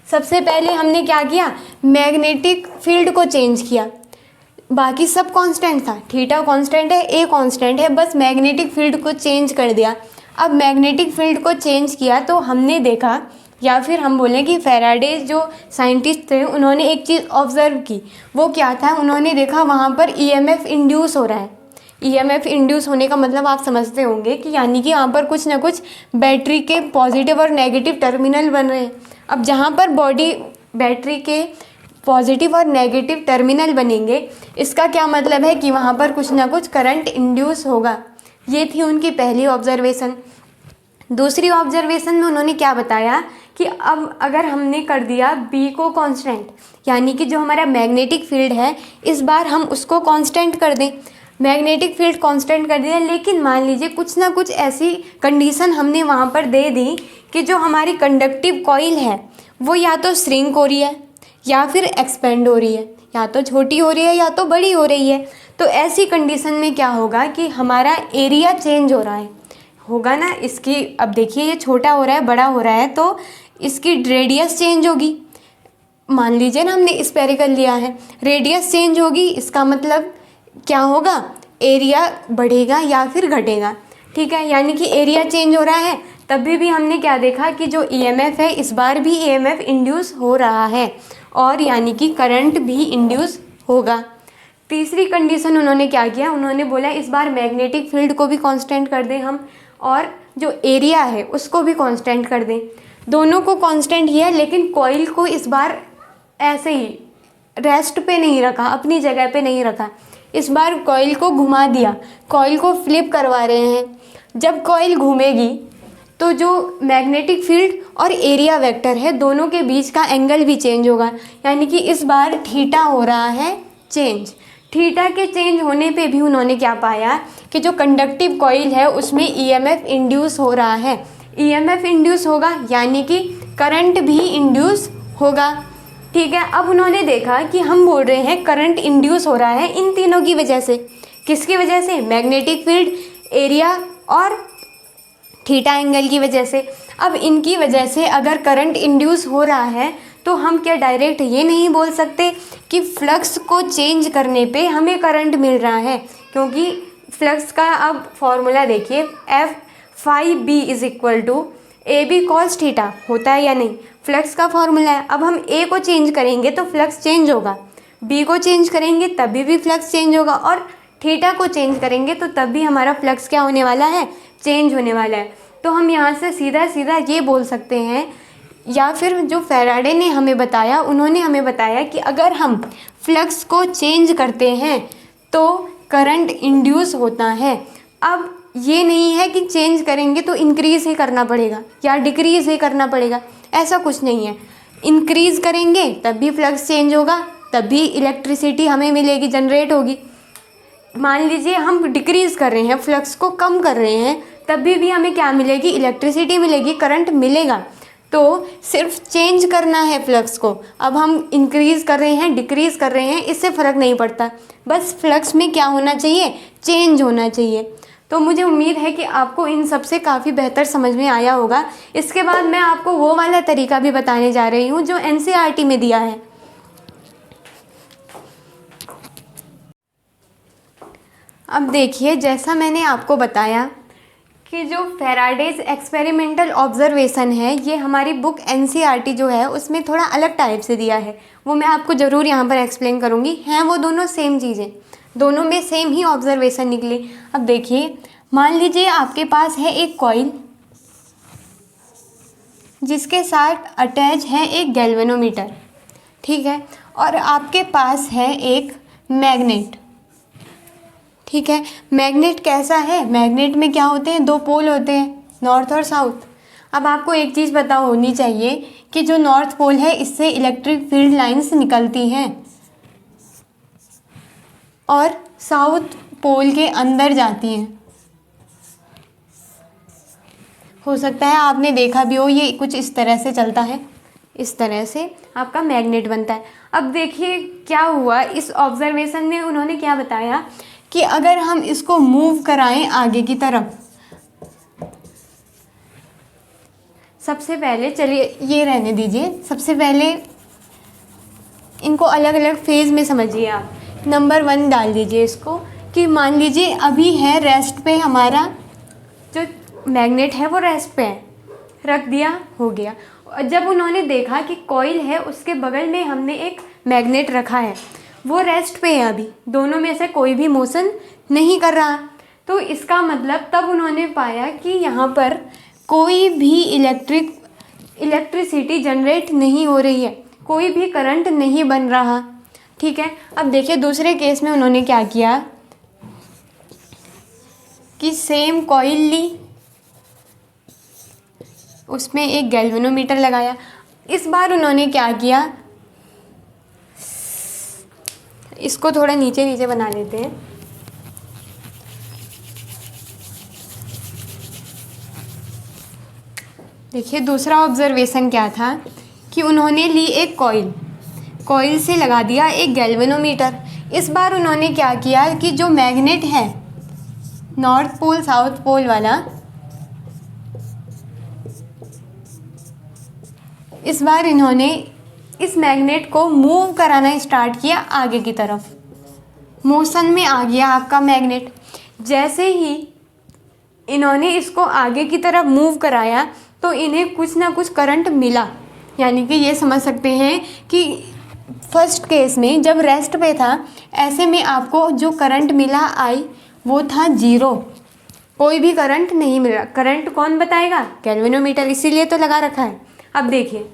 सबसे पहले हमने क्या किया? मैग्नेटिक फील्ड को चेंज किया। बाकी सब कांस्टेंट था, थीटा कांस्टेंट है, ए कांस्टेंट है, बस मैग्नेटिक फील्ड को चेंज कर दिया। अब मैग्नेटिक फील्ड को चेंज किया तो हमने देखा, या फिर हम बोलें कि फैराडे जो साइंटिस्ट थे उन्होंने एक चीज़ ऑब्ज़र्व की। वो क्या था? उन्होंने देखा वहाँ पर ईएमएफ इंड्यूस हो रहा है। ईएमएफ इंड्यूस होने का मतलब आप समझते होंगे कि यानी कि यहाँ पर कुछ ना कुछ बैटरी के पॉजिटिव और नेगेटिव टर्मिनल बन रहे हैं। अब जहाँ पर बैटरी के पॉजिटिव और नेगेटिव टर्मिनल बनेंगे, इसका क्या मतलब है कि वहाँ पर कुछ ना कुछ करंट इंड्यूस होगा। ये थी उनकी पहली ऑब्जर्वेशन। दूसरी ऑब्जर्वेशन में उन्होंने क्या बताया कि अब अगर हमने कर दिया बी को कांस्टेंट, यानी कि जो हमारा मैग्नेटिक फील्ड है इस बार हम उसको कांस्टेंट कर दें। मैग्नेटिक फील्ड कांस्टेंट कर दिया, लेकिन मान लीजिए कुछ ना कुछ ऐसी कंडीशन हमने वहाँ पर दे दी कि जो हमारी कंडक्टिव कॉइल है वो या तो श्रिंक हो रही है या फिर एक्सपेंड हो रही है, या तो छोटी हो रही है या तो बड़ी हो रही है। तो ऐसी कंडीशन में क्या होगा कि हमारा एरिया चेंज हो रहा है, होगा ना इसकी। अब देखिए ये छोटा हो रहा है, बड़ा हो रहा है, तो इसकी रेडियस चेंज होगी। मान लीजिए ना हमने स्फेरिकल लिया है, रेडियस चेंज होगी, इसका मतलब क्या होगा? एरिया बढ़ेगा या फिर घटेगा। ठीक है, यानी कि एरिया चेंज हो रहा है। तभी भी हमने क्या देखा कि जो ईएमएफ है इस बार भी ईएमएफ इंड्यूस हो रहा है, और यानी कि करंट भी इंड्यूस होगा। तीसरी कंडीशन उन्होंने क्या किया? उन्होंने बोला इस बार मैग्नेटिक फील्ड को भी कांस्टेंट कर दें हम, और जो एरिया है उसको भी कांस्टेंट कर दें। दोनों को कांस्टेंट किया, लेकिन कॉइल को इस बार ऐसे ही रेस्ट पे नहीं रखा, अपनी जगह पे नहीं रखा। इस बार कॉइल को घुमा दिया, कॉइल को फ्लिप करवा रहे हैं। जब कॉइल घूमेगी तो जो मैग्नेटिक फील्ड और एरिया वेक्टर है दोनों के बीच का एंगल भी चेंज होगा, यानी कि इस बार थीटा हो रहा है चेंज। थीटा के चेंज होने पे भी उन्होंने क्या पाया कि जो कंडक्टिव कॉइल है उसमें ईएमएफ इंड्यूस हो रहा है। ईएमएफ इंड्यूस होगा यानी कि करंट भी इंड्यूस होगा। ठीक है, अब उन्होंने देखा कि हम बोल रहे हैं करंट इंड्यूस हो रहा है इन तीनों की वजह से। किसकी वजह से? मैग्नेटिक फील्ड, एरिया और थीटा एंगल की वजह से। अब इनकी वजह से अगर करंट इंड्यूस हो रहा है तो हम क्या डायरेक्ट ये नहीं बोल सकते कि फ्लक्स को चेंज करने पे हमें करंट मिल रहा है? क्योंकि फ्लक्स का अब फॉर्मूला देखिए, F phi B is equal to A B cos theta होता है या नहीं? फ्लक्स का फॉर्मूला है। अब हम ए को चेंज करेंगे तो फ्लक्स चेंज होगा, बी को चेंज करेंगे तभी भी फ्लक्स चेंज होगा, और थीटा को चेंज करेंगे तो तब भी हमारा फ्लक्स क्या होने वाला है? चेंज होने वाला है। तो हम यहाँ से सीधा सीधा ये बोल सकते हैं, या फिर जो फैराडे ने हमें बताया, उन्होंने हमें बताया कि अगर हम फ्लक्स को चेंज करते हैं तो करंट इंड्यूस होता है। अब ये नहीं है कि चेंज करेंगे तो इंक्रीज़ ही करना पड़ेगा या डिक्रीज़ ही करना पड़ेगा, ऐसा कुछ नहीं है। इंक्रीज़ करेंगे तब भी फ्लक्स चेंज होगा, तब भी इलेक्ट्रिसिटी हमें मिलेगी, जनरेट होगी। मान लीजिए हम डिक्रीज़ कर रहे हैं, फ्लक्स को कम कर रहे हैं, तब भी हमें क्या मिलेगी? इलेक्ट्रिसिटी मिलेगी, करंट मिलेगा। तो सिर्फ चेंज करना है फ्लक्स को। अब हम इंक्रीज़ कर रहे हैं, डिक्रीज़ कर रहे हैं, इससे फ़र्क नहीं पड़ता, बस फ्लक्स में क्या होना चाहिए? चेंज होना चाहिए। तो मुझे उम्मीद है कि आपको इन सब से काफ़ी बेहतर समझ में आया होगा। इसके बाद मैं आपको वो वाला तरीका भी बताने जा रही हूँ जो एनसीईआरटी में दिया है। अब देखिए, जैसा मैंने आपको बताया कि जो फेराडेज एक्सपेरिमेंटल ऑब्जर्वेशन है ये हमारी बुक एनसीईआरटी जो है उसमें थोड़ा अलग टाइप से दिया है, वो मैं आपको ज़रूर यहाँ पर एक्सप्लेन करूँगी। हैं वो दोनों सेम चीज़ें, दोनों में सेम ही ऑब्जर्वेशन निकली। अब देखिए, मान लीजिए आपके पास है एक कॉइल जिसके साथ अटैच है एक गैल्वेनोमीटर, ठीक है, और आपके पास है एक मैग्नेट, ठीक है। मैग्नेट कैसा है, मैग्नेट में क्या होते हैं, दो पोल होते हैं, नॉर्थ और साउथ। अब आपको एक चीज़ पता होनी चाहिए कि जो नॉर्थ पोल है इससे इलेक्ट्रिक फील्ड लाइंस निकलती हैं और साउथ पोल के अंदर जाती हैं। हो सकता है आपने देखा भी हो, ये कुछ इस तरह से चलता है, इस तरह से आपका मैग्नेट बनता है। अब देखिए क्या हुआ, इस ऑब्जर्वेशन में उन्होंने क्या बताया कि अगर हम इसको मूव कराएं आगे की तरफ, सबसे पहले चलिए ये रहने दीजिए, सबसे पहले इनको अलग अलग फेज़ में समझिए आप। नंबर 1 डाल दीजिए इसको कि मान लीजिए अभी है रेस्ट पे, हमारा जो मैग्नेट है वो रेस्ट पे है, रख दिया, हो गया। और जब उन्होंने देखा कि कॉइल है उसके बगल में हमने एक मैग्नेट रखा है, वो रेस्ट पे है, अभी दोनों में से कोई भी मोशन नहीं कर रहा, तो इसका मतलब तब उन्होंने पाया कि यहाँ पर कोई भी इलेक्ट्रिसिटी जनरेट नहीं हो रही है, कोई भी करंट नहीं बन रहा, ठीक है। अब देखिए दूसरे केस में उन्होंने क्या किया कि सेम कॉइल ली, उसमें एक गैल्वेनोमीटर लगाया। इस बार उन्होंने क्या किया, इसको थोड़ा नीचे नीचे बना लेते हैं। देखिए दूसरा ऑब्जर्वेशन क्या था कि उन्होंने ली एक कॉइल से लगा दिया एक गैल्वेनोमीटर। इस बार उन्होंने क्या किया कि जो मैग्नेट है नॉर्थ पोल साउथ पोल वाला, इस बार इन्होंने इस मैग्नेट को मूव कराना स्टार्ट किया आगे की तरफ, मोशन में आ गया आपका मैग्नेट। जैसे ही इन्होंने इसको आगे की तरफ मूव कराया तो इन्हें कुछ ना कुछ करंट मिला, यानी कि ये समझ सकते हैं कि फर्स्ट केस में जब रेस्ट पे था, ऐसे में आपको जो करंट मिला आई वो था 0, कोई भी करंट नहीं मिला। करंट कौन बताएगा, गैल्वेनोमीटर, इसीलिए तो लगा रखा है। अब देखिए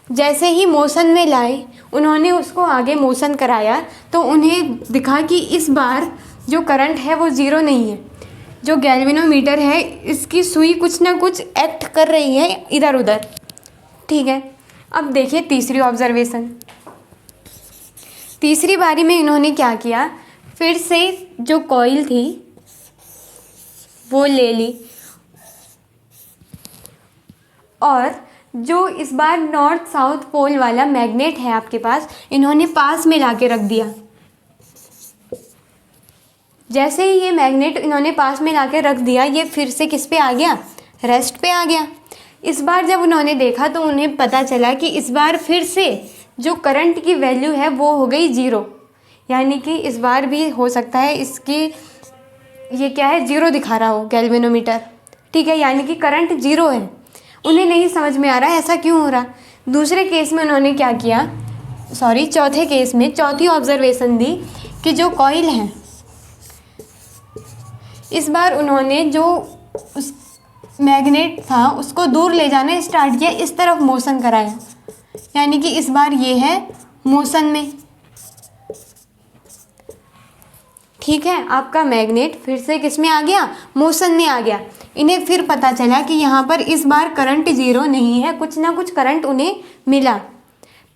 जैसे ही मोशन में लाए, उन्होंने उसको आगे मोशन कराया तो उन्हें दिखा कि इस बार जो करंट है वो 0 नहीं है, जो गैल्वेनोमीटर है इसकी सुई कुछ ना कुछ एक्ट कर रही है इधर उधर, ठीक है। अब देखिए तीसरी ऑब्जर्वेशन, तीसरी बारी में इन्होंने क्या किया, फिर से जो कॉइल थी वो ले ली और जो इस बार नॉर्थ साउथ पोल वाला मैग्नेट है आपके पास, इन्होंने पास में लाके रख दिया। जैसे ही ये मैग्नेट इन्होंने पास में लाके रख दिया, ये फिर से किस पे आ गया, रेस्ट पे आ गया। इस बार जब उन्होंने देखा तो उन्हें पता चला कि इस बार फिर से जो करंट की वैल्यू है वो हो गई 0, यानी कि इस बार भी हो सकता है इसकी ये क्या है 0 दिखा रहा हो गैल्वेनोमीटर, ठीक है, यानी कि करंट 0 है। उन्हें नहीं समझ में आ रहा है ऐसा क्यों हो रहा। दूसरे केस में उन्होंने क्या किया, चौथे केस में चौथी ऑब्जर्वेशन दी कि जो कॉइल है, इस बार उन्होंने जो उस मैग्नेट था उसको दूर ले जाना स्टार्ट किया, इस तरफ मोशन कराया, यानी कि इस बार ये है मोशन में, ठीक है। आपका मैग्नेट फिर से किस में आ गया, मोशन में आ गया। इन्हें फिर पता चला कि यहाँ पर इस बार करंट 0 नहीं है, कुछ ना कुछ करंट उन्हें मिला।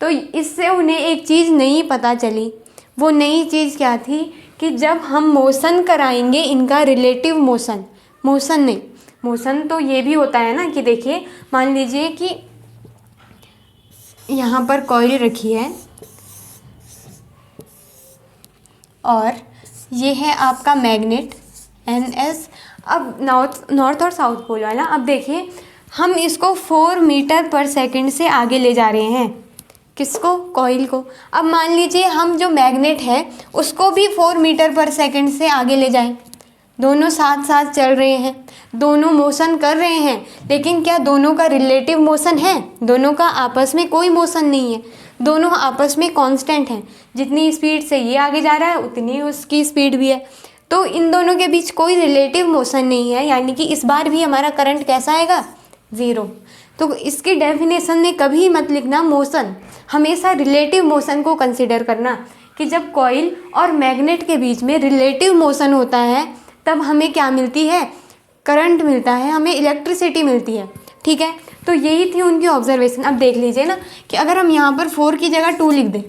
तो इससे उन्हें एक चीज़ नई पता चली, वो नई चीज़ क्या थी कि जब हम मोशन कराएंगे इनका रिलेटिव मोशन, मोशन नहीं, मोशन तो ये भी होता है ना कि देखिए मान लीजिए कि यहाँ पर कॉइल रखी है और ये है आपका मैग्नेट NS। अब नॉर्थ और साउथ पोल वाला, अब देखिए हम इसको 4 मीटर पर सेकंड से आगे ले जा रहे हैं, किसको, कॉइल को। अब मान लीजिए हम जो मैग्नेट है उसको भी 4 मीटर पर सेकंड से आगे ले जाएं, दोनों साथ साथ चल रहे हैं, दोनों मोशन कर रहे हैं, लेकिन क्या दोनों का रिलेटिव मोशन है? दोनों का आपस में कोई मोशन नहीं है, दोनों आपस में कांस्टेंट हैं। जितनी स्पीड से ये आगे जा रहा है उतनी उसकी स्पीड भी है, तो इन दोनों के बीच कोई रिलेटिव मोशन नहीं है, यानी कि इस बार भी हमारा करंट कैसा आएगा? ज़ीरो। तो इसकी डेफिनेशन में कभी मत लिखना मोशन, हमेशा रिलेटिव मोशन को कंसिडर करना कि जब कॉइल और मैग्नेट के बीच में रिलेटिव मोशन होता है तब हमें क्या मिलती है? करंट मिलता है, हमें इलेक्ट्रिसिटी मिलती है। ठीक है, तो यही थी उनकी ऑब्जर्वेशन। अब देख लीजिए ना कि अगर हम यहाँ पर 4 की जगह 2 लिख दें,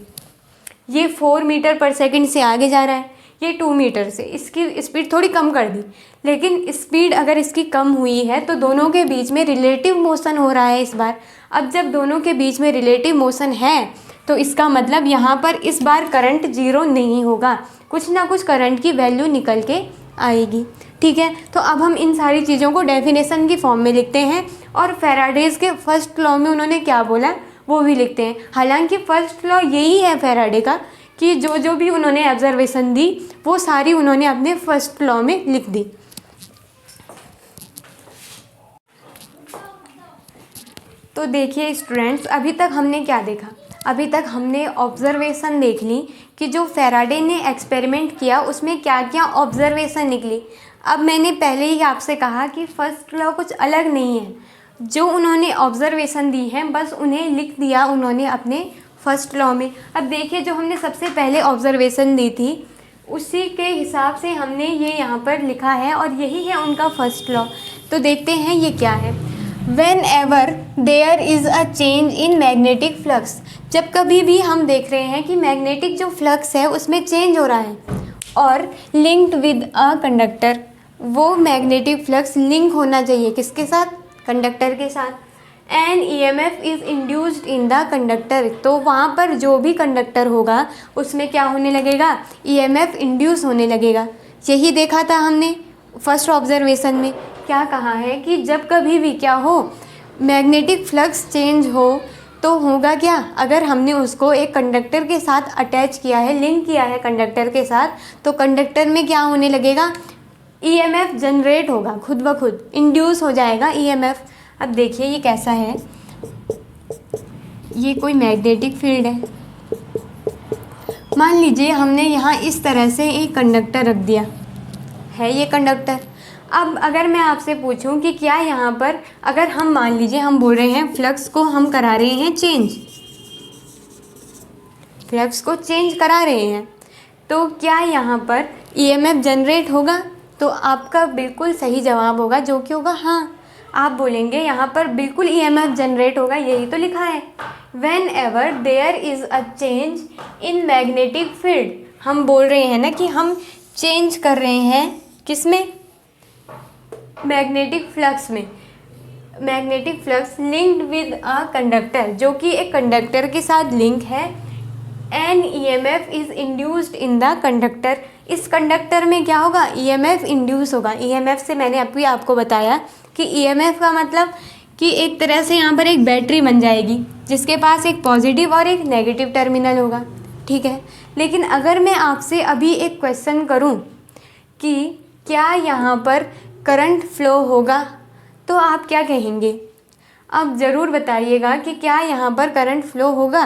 ये 4 मीटर पर सेकंड से आगे जा रहा है, ये 2 मीटर से, इसकी स्पीड थोड़ी कम कर दी, लेकिन स्पीड अगर इसकी कम हुई है तो दोनों के बीच में रिलेटिव मोशन हो रहा है इस बार। अब जब दोनों के बीच में रिलेटिव मोशन है तो इसका मतलब यहाँ पर इस बार करंट ज़ीरो नहीं होगा, कुछ ना कुछ करंट की वैल्यू निकल के आएगी। ठीक है, तो अब हम इन सारी चीज़ों को डेफिनेशन की फॉर्म में लिखते हैं और फैराडेज के फर्स्ट लॉ में उन्होंने क्या बोला वो भी लिखते हैं। हालांकि फर्स्ट लॉ यही है फैराडे का कि जो भी उन्होंने ऑब्जर्वेशन दी वो सारी उन्होंने अपने फर्स्ट लॉ में लिख दी। तो देखिए स्टूडेंट्स, अभी तक हमने क्या देखा? अभी तक हमने ऑब्जर्वेशन देख ली कि जो फैराडे ने एक्सपेरिमेंट किया उसमें क्या क्या ऑब्जर्वेशन निकली। अब मैंने पहले ही आपसे कहा कि फर्स्ट लॉ कुछ अलग नहीं है, जो उन्होंने ऑब्जर्वेशन दी है बस उन्हें लिख दिया उन्होंने अपने फर्स्ट लॉ में। अब देखिए जो हमने सबसे पहले ऑब्जर्वेशन दी थी उसी के हिसाब से हमने ये यहाँ पर लिखा है और यही है उनका फर्स्ट लॉ। तो देखते हैं ये क्या है। Whenever there is a change in magnetic flux, जब कभी भी हम देख रहे हैं कि मैग्नेटिक जो फ्लक्स है उसमें चेंज हो रहा है और लिंक्ड विद अ कंडक्टर, वो मैग्नेटिक फ्लक्स लिंक होना चाहिए किसके साथ? कंडक्टर के साथ। An EMF is induced in the conductor, तो वहाँ पर जो भी कंडक्टर होगा उसमें क्या होने लगेगा? EMF इंड्यूस होने लगेगा। यही देखा था हमने फर्स्ट ऑब्जर्वेशन में। क्या कहा है कि जब कभी भी क्या हो, मैग्नेटिक फ्लक्स चेंज हो तो होगा क्या? अगर हमने उसको एक कंडक्टर के साथ अटैच किया है, लिंक किया है कंडक्टर के साथ, तो कंडक्टर में क्या होने लगेगा? EMF जनरेट होगा, खुद ब खुद इंड्यूस हो जाएगा EMF। अब देखिए ये कैसा है, ये कोई मैग्नेटिक फील्ड है। मान लीजिए हमने यहाँ इस तरह से एक कंडक्टर रख दिया है, ये कंडक्टर। अब अगर मैं आपसे पूछूं कि क्या यहाँ पर, अगर हम मान लीजिए हम बोल रहे हैं फ्लक्स को हम करा रहे हैं चेंज, फ्लक्स को चेंज करा रहे हैं, तो क्या यहाँ पर EMF जनरेट होगा? तो आपका बिल्कुल सही जवाब होगा जो कि होगा हाँ। आप बोलेंगे यहाँ पर बिल्कुल EMF जनरेट होगा, यही तो लिखा है। Whenever there is a change in magnetic field, हम बोल रहे हैं ना कि हम चेंज कर रहे हैं किसमें? मैग्नेटिक फ्लक्स में। Magnetic flux linked with a conductor, जो कि एक कंडक्टर के साथ लिंक है। An EMF is induced in the conductor, इस कंडक्टर में क्या होगा? EMF इंड्यूस होगा। EMF से मैंने अभी आपको बताया कि EMF का मतलब कि एक तरह से यहाँ पर एक बैटरी बन जाएगी जिसके पास एक पॉजिटिव और एक नेगेटिव टर्मिनल होगा। ठीक है, लेकिन अगर मैं आपसे अभी एक क्वेश्चन करूँ कि क्या यहाँ पर करंट फ्लो होगा, तो आप क्या कहेंगे? आप ज़रूर बताइएगा कि क्या यहाँ पर करंट फ्लो होगा।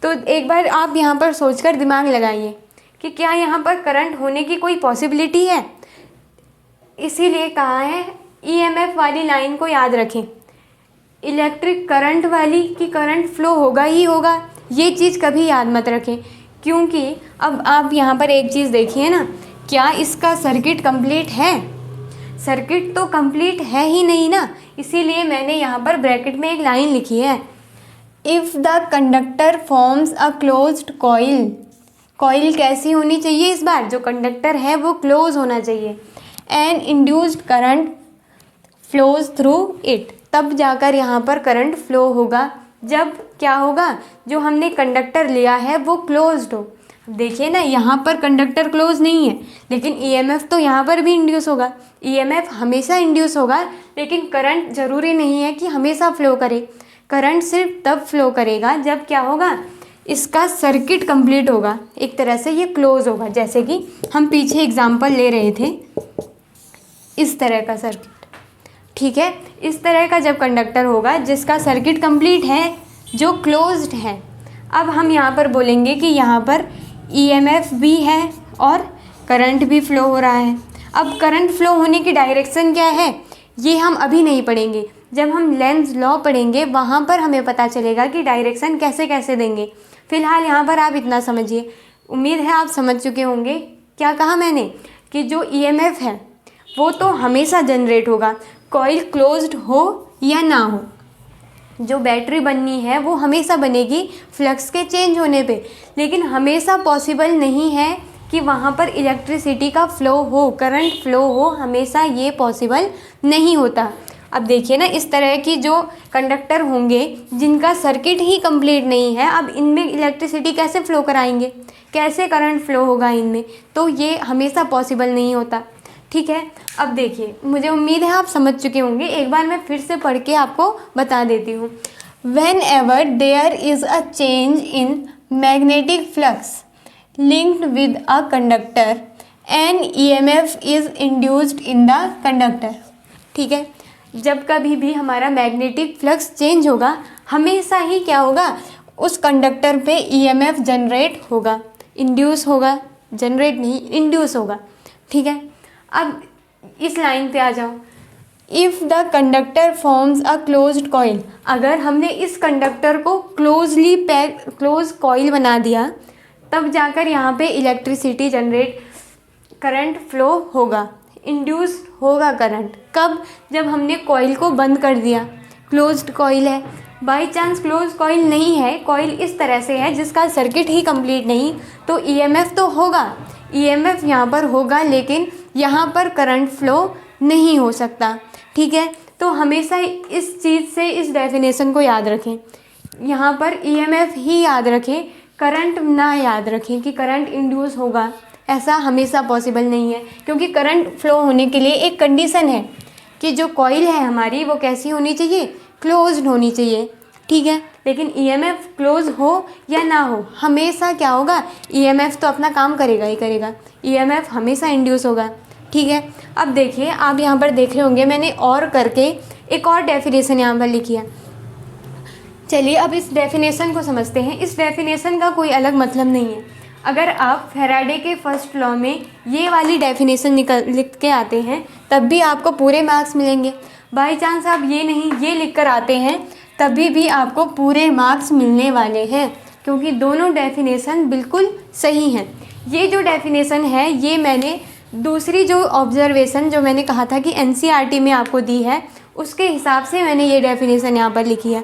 तो एक बार आप यहाँ पर सोचकर दिमाग लगाइए कि क्या यहाँ पर करंट होने की कोई पॉसिबिलिटी है। इसीलिए कहा है EMF वाली लाइन को याद रखें, इलेक्ट्रिक करंट वाली, कि करंट फ्लो होगा ही होगा। ये चीज़ कभी याद मत रखें, क्योंकि अब आप यहाँ पर एक चीज़ देखिए ना, क्या इसका सर्किट कंप्लीट है? सर्किट तो कंप्लीट है ही नहीं ना, इसीलिए मैंने यहाँ पर ब्रैकेट में एक लाइन लिखी है, if the conductor forms a closed coil. Coil कैसी होनी चाहिए? इस बार जो कंडक्टर है वो क्लोज होना चाहिए। And induced current flows through it, तब जाकर यहाँ पर करंट फ्लो होगा। जब क्या होगा? जो हमने कंडक्टर लिया है वो क्लोज्ड हो। देखिए ना, यहाँ पर कंडक्टर क्लोज नहीं है, लेकिन EMF तो यहाँ पर भी इंड्यूस होगा। EMF हमेशा इंड्यूस होगा, लेकिन करंट ज़रूरी नहीं है कि हमेशा फ्लो करे। करंट सिर्फ तब फ्लो करेगा जब क्या होगा? इसका सर्किट कंप्लीट होगा, एक तरह से ये क्लोज होगा। जैसे कि हम पीछे एग्जांपल ले रहे थे, इस तरह का सर्किट, ठीक है। इस तरह का जब कंडक्टर होगा जिसका सर्किट कंप्लीट है, जो क्लोज्ड है, अब हम यहाँ पर बोलेंगे कि यहाँ पर ईएमएफ भी है और करंट भी फ्लो हो रहा है। अब करंट फ्लो होने की डायरेक्शन क्या है ये हम अभी नहीं पढ़ेंगे, जब हम लेंज़ लॉ पढ़ेंगे वहाँ पर हमें पता चलेगा कि डायरेक्शन कैसे कैसे देंगे। फ़िलहाल यहाँ पर आप इतना समझिए, उम्मीद है आप समझ चुके होंगे। क्या कहा मैंने कि जो ईएमएफ है वो तो हमेशा जनरेट होगा, कॉइल क्लोज्ड हो या ना हो। जो बैटरी बननी है वो हमेशा बनेगी फ्लक्स के चेंज होने पे, लेकिन हमेशा पॉसिबल नहीं है कि वहाँ पर इलेक्ट्रिसिटी का फ़्लो हो, करंट फ्लो हो, हमेशा ये पॉसिबल नहीं होता। अब देखिए ना, इस तरह की जो कंडक्टर होंगे जिनका सर्किट ही कंप्लीट नहीं है, अब इनमें इलेक्ट्रिसिटी कैसे फ़्लो कराएंगे, कैसे करंट फ्लो होगा इनमें, तो ये हमेशा पॉसिबल नहीं होता, ठीक है। अब देखिए, मुझे उम्मीद है आप समझ चुके होंगे, एक बार मैं फिर से पढ़ के आपको बता देती हूँ। Whenever there is a change in magnetic flux linked with a conductor an EMF is induced in the conductor, ठीक है। जब कभी भी हमारा मैग्नेटिक फ्लक्स चेंज होगा हमेशा ही क्या होगा, उस कंडक्टर पे EMF जनरेट होगा, इंड्यूस होगा, जनरेट नहीं इंड्यूस होगा, ठीक है। अब इस लाइन पे आ जाओ, if the conductor forms a closed coil, अगर हमने इस कंडक्टर को क्लोजली पैक क्लोज कॉइल बना दिया तब जाकर यहाँ पे इलेक्ट्रिसिटी जनरेट, करंट फ्लो होगा, इंड्यूस होगा करंट। कब? जब हमने कॉइल को बंद कर दिया, क्लोज्ड कॉइल है। बाई चांस क्लोज कॉइल नहीं है, कॉइल इस तरह से है जिसका सर्किट ही कंप्लीट नहीं, तो ईएमएफ तो होगा, ईएमएफ यहाँ पर होगा, लेकिन यहाँ पर करंट फ्लो नहीं हो सकता, ठीक है। तो हमेशा इस चीज़ से, इस डेफिनेशन को याद रखें, यहाँ पर ईएमएफ ही याद रखें, करंट ना याद रखें कि करंट इंड्यूस होगा, ऐसा हमेशा पॉसिबल नहीं है। क्योंकि करंट फ्लो होने के लिए एक कंडीशन है कि जो कॉइल है हमारी वो कैसी होनी चाहिए, क्लोज्ड होनी चाहिए, ठीक है। लेकिन ईएमएफ क्लोज हो या ना हो, हमेशा क्या होगा, ईएमएफ तो अपना काम करेगा ही करेगा, ईएमएफ हमेशा इंड्यूस होगा, ठीक है। अब देखिए, आप यहाँ पर देख रहे होंगे मैंने और करके एक और डेफिनेशन यहाँ पर लिखी है। चलिए अब इस डेफिनेशन को समझते हैं। इस डेफिनेशन का कोई अलग मतलब नहीं है। अगर आप फैराडे के फर्स्ट लॉ में ये वाली डेफिनेशन लिख के आते हैं तब भी आपको पूरे मार्क्स मिलेंगे। बाई चांस आप ये नहीं ये लिख कर आते हैं तभी भी आपको पूरे मार्क्स मिलने वाले हैं, क्योंकि दोनों डेफिनेशन बिल्कुल सही हैं। ये जो डेफिनेशन है ये मैंने दूसरी जो ऑब्जर्वेशन जो मैंने कहा था कि एनसीईआरटी में आपको दी है उसके हिसाब से मैंने ये डेफिनेशन यहाँ पर लिखी है।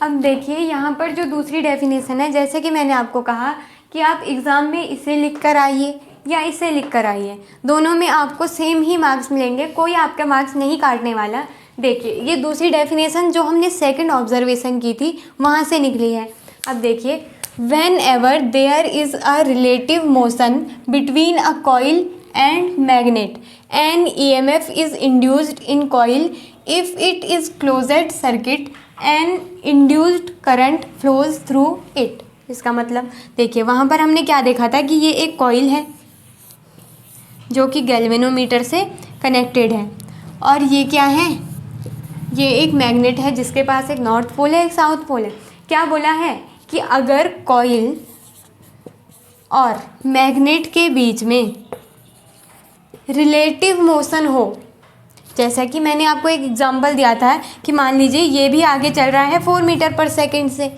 अब देखिए, यहाँ पर जो दूसरी डेफिनेशन है, जैसे कि मैंने आपको कहा कि आप एग्ज़ाम में इसे लिख कर आइए या इसे लिख कर आइए, दोनों में आपको सेम ही मार्क्स मिलेंगे, कोई आपका मार्क्स नहीं काटने वाला। देखिए, ये दूसरी डेफिनेशन जो हमने सेकंड ऑब्जर्वेशन की थी वहाँ से निकली है। अब देखिए, whenever there is a relative motion between a coil and magnet an EMF is induced in coil if it is closed circuit and induced current flows through it. इसका मतलब देखिए, वहाँ पर हमने क्या देखा था कि ये एक कॉइल है जो कि गैल्वेनोमीटर से कनेक्टेड है, और ये क्या है, ये एक मैग्नेट है जिसके पास एक नॉर्थ पोल है, एक साउथ पोल है। क्या बोला है कि अगर कॉइल और मैग्नेट के बीच में रिलेटिव मोशन हो, जैसा कि मैंने आपको एक एग्जांपल दिया था कि मान लीजिए ये भी आगे चल रहा है 4 मीटर पर सेकंड से,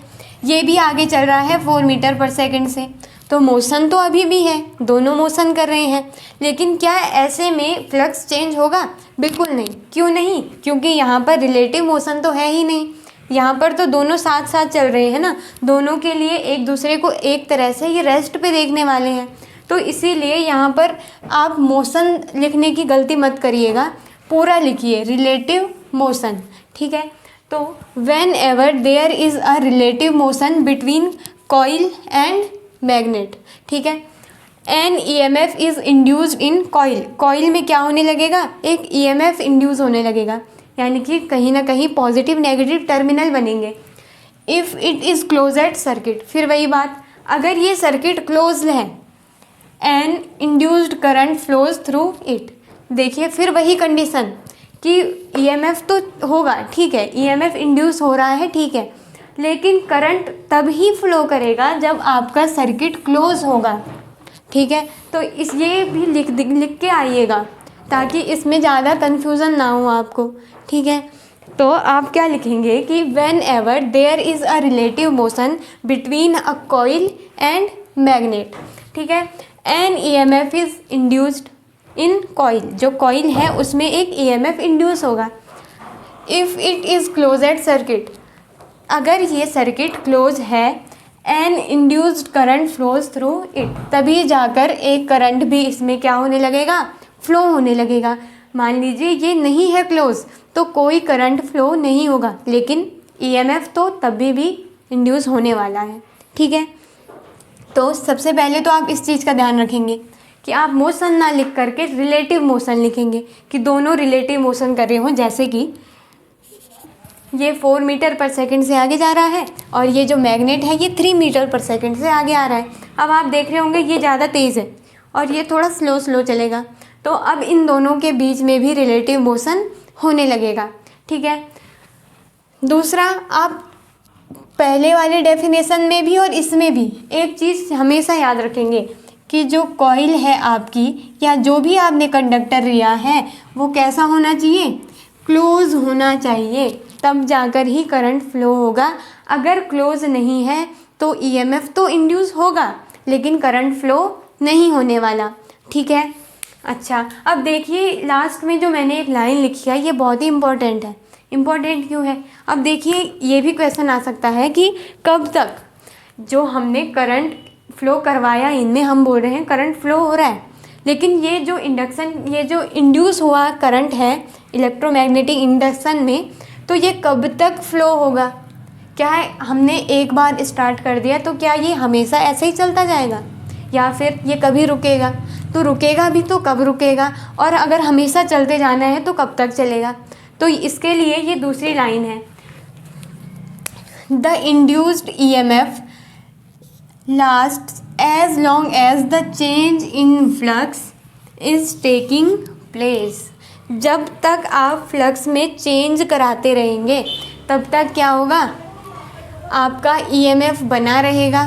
ये भी आगे चल रहा है 4 मीटर पर सेकंड से, तो मोशन तो अभी भी है, दोनों मोशन कर रहे हैं, लेकिन क्या ऐसे में फ्लक्स चेंज होगा? बिल्कुल नहीं। क्यों नहीं? क्योंकि यहाँ पर रिलेटिव मोशन तो है ही नहीं, यहाँ पर तो दोनों साथ साथ चल रहे हैं ना, दोनों के लिए एक दूसरे को एक तरह से ये रेस्ट पे देखने वाले हैं, तो इसीलिए यहाँ पर आप मोशन लिखने की गलती मत करिएगा, पूरा लिखिए रिलेटिव मोशन, ठीक है। तो whenever there is a relative motion between coil and magnet, ठीक है, an EMF is induced in coil, coil में क्या होने लगेगा, एक EMF इंड्यूस होने लगेगा, यानी कि कहीं ना कहीं पॉजिटिव नेगेटिव टर्मिनल बनेंगे। If it is closed circuit, फिर वही बात, अगर ये सर्किट क्लोज है, an induced current flows through it, देखिए फिर वही कंडीशन कि ईएमएफ तो होगा, ठीक है, ईएमएफ इंड्यूस हो रहा है, ठीक है, लेकिन करंट तब ही फ्लो करेगा जब आपका सर्किट क्लोज होगा, ठीक है। तो इस ये भी लिख के आइएगा ताकि इसमें ज़्यादा कन्फ्यूज़न ना हो आपको, ठीक है। तो आप क्या लिखेंगे कि whenever there is a relative motion between a coil and magnet, ठीक है, an EMF is induced in coil, जो कॉइल है उसमें एक ईएमएफ इंड्यूस होगा। If it is closed circuit, अगर ये सर्किट क्लोज है, an induced current flows through it, तभी जाकर एक करंट भी इसमें क्या होने लगेगा, फ्लो होने लगेगा। मान लीजिए ये नहीं है क्लोज तो कोई करंट फ्लो नहीं होगा, लेकिन ईएमएफ तो तभी भी इंड्यूस होने वाला है, ठीक है। तो सबसे पहले तो आप इस चीज़ का ध्यान रखेंगे कि आप मोशन ना लिख करके रिलेटिव मोशन लिखेंगे कि दोनों रिलेटिव मोशन कर रहे हों, जैसे कि ये 4 मीटर पर सेकंड से आगे जा रहा है और ये जो मैग्नेट है ये 3 मीटर पर सेकंड से आगे आ रहा है। अब आप देख रहे होंगे ये ज़्यादा तेज़ है और ये थोड़ा स्लो स्लो चलेगा, तो अब इन दोनों के बीच में भी रिलेटिव मोशन होने लगेगा, ठीक है। दूसरा, आप पहले वाले डेफिनेशन में भी और इसमें भी एक चीज़ हमेशा याद रखेंगे कि जो कॉइल है आपकी या जो भी आपने कंडक्टर लिया है वो कैसा होना चाहिए, क्लोज होना चाहिए, तब जाकर ही करंट फ्लो होगा। अगर क्लोज नहीं है तो ईएमएफ तो इंड्यूस होगा लेकिन करंट फ्लो नहीं होने वाला, ठीक है। अच्छा, अब देखिए लास्ट में जो मैंने एक लाइन लिखी है ये बहुत ही इम्पोर्टेंट है। इम्पोर्टेंट क्यों है, अब देखिए ये भी क्वेश्चन आ सकता है कि कब तक जो हमने करंट फ्लो करवाया इनमें हम बोल रहे हैं करंट फ्लो हो रहा है, लेकिन ये जो इंडक्शन, ये जो इंड्यूस हुआ करंट है इलेक्ट्रोमैग्नेटिक इंडक्शन में, तो ये कब तक फ्लो होगा। क्या है, हमने एक बार स्टार्ट कर दिया तो क्या ये हमेशा ऐसे ही चलता जाएगा या फिर ये कभी रुकेगा, तो रुकेगा भी तो कब रुकेगा, और अगर हमेशा चलते जाना है तो कब तक चलेगा। तो इसके लिए ये दूसरी लाइन है, the induced EMF lasts as long as the change in flux is taking place. जब तक आप फ्लक्स में चेंज कराते रहेंगे तब तक क्या होगा, आपका ईएमएफ बना रहेगा,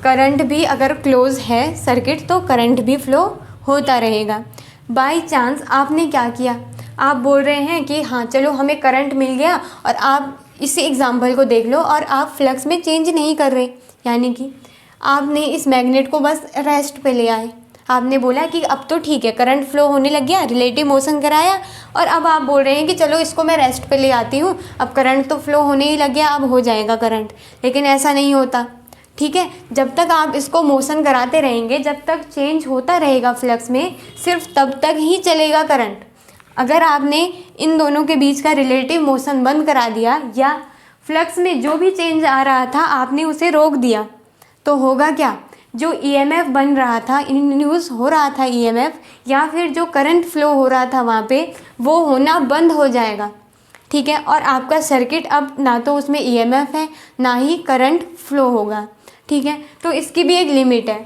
करंट भी अगर क्लोज है सर्किट तो करंट भी फ्लो होता रहेगा। बाय चांस आपने क्या किया, आप बोल रहे हैं कि हाँ चलो हमें करंट मिल गया, और आप इसी एग्जांपल को देख लो और आप फ्लक्स में चेंज नहीं कर रहे, यानी कि आपने इस मैग्नेट को बस रेस्ट पे ले आए, आपने बोला कि अब तो ठीक है करंट फ्लो होने लग गया, रिलेटिव मोशन कराया, और अब आप बोल रहे हैं कि चलो इसको मैं रेस्ट पे ले आती हूँ, अब करंट तो फ्लो होने ही लग गया, अब हो जाएगा करंट। लेकिन ऐसा नहीं होता, ठीक है। जब तक आप इसको मोशन कराते रहेंगे, जब तक चेंज होता रहेगा फ्लक्स में, सिर्फ तब तक ही चलेगा करंट। अगर आपने इन दोनों के बीच का रिलेटिव मोशन बंद करा दिया या फ्लक्स में जो भी चेंज आ रहा था आपने उसे रोक दिया, तो होगा क्या, जो ईएमएफ बन रहा था, इंड्यूस हो रहा था ईएमएफ, या फिर जो करंट फ्लो हो रहा था वहाँ पे, वो होना बंद हो जाएगा, ठीक है। और आपका सर्किट अब ना तो उसमें ईएमएफ है ना ही करंट फ्लो होगा, ठीक है। तो इसकी भी एक लिमिट है,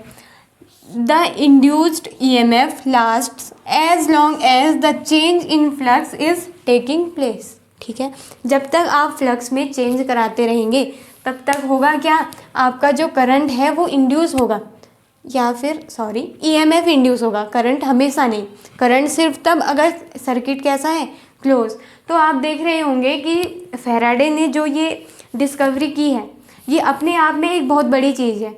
the induced EMF lasts as long as the change in flux is taking place, ठीक है। जब तक आप फ्लक्स में चेंज कराते रहेंगे तब तक होगा क्या, आपका जो करंट है वो इंड्यूस होगा, या फिर सॉरी ईएमएफ इंड्यूस होगा, करंट हमेशा नहीं, करंट सिर्फ तब अगर सर्किट कैसा है, क्लोज। तो आप देख रहे होंगे कि फैराडे ने जो ये डिस्कवरी की है ये अपने आप में एक बहुत बड़ी चीज़ है।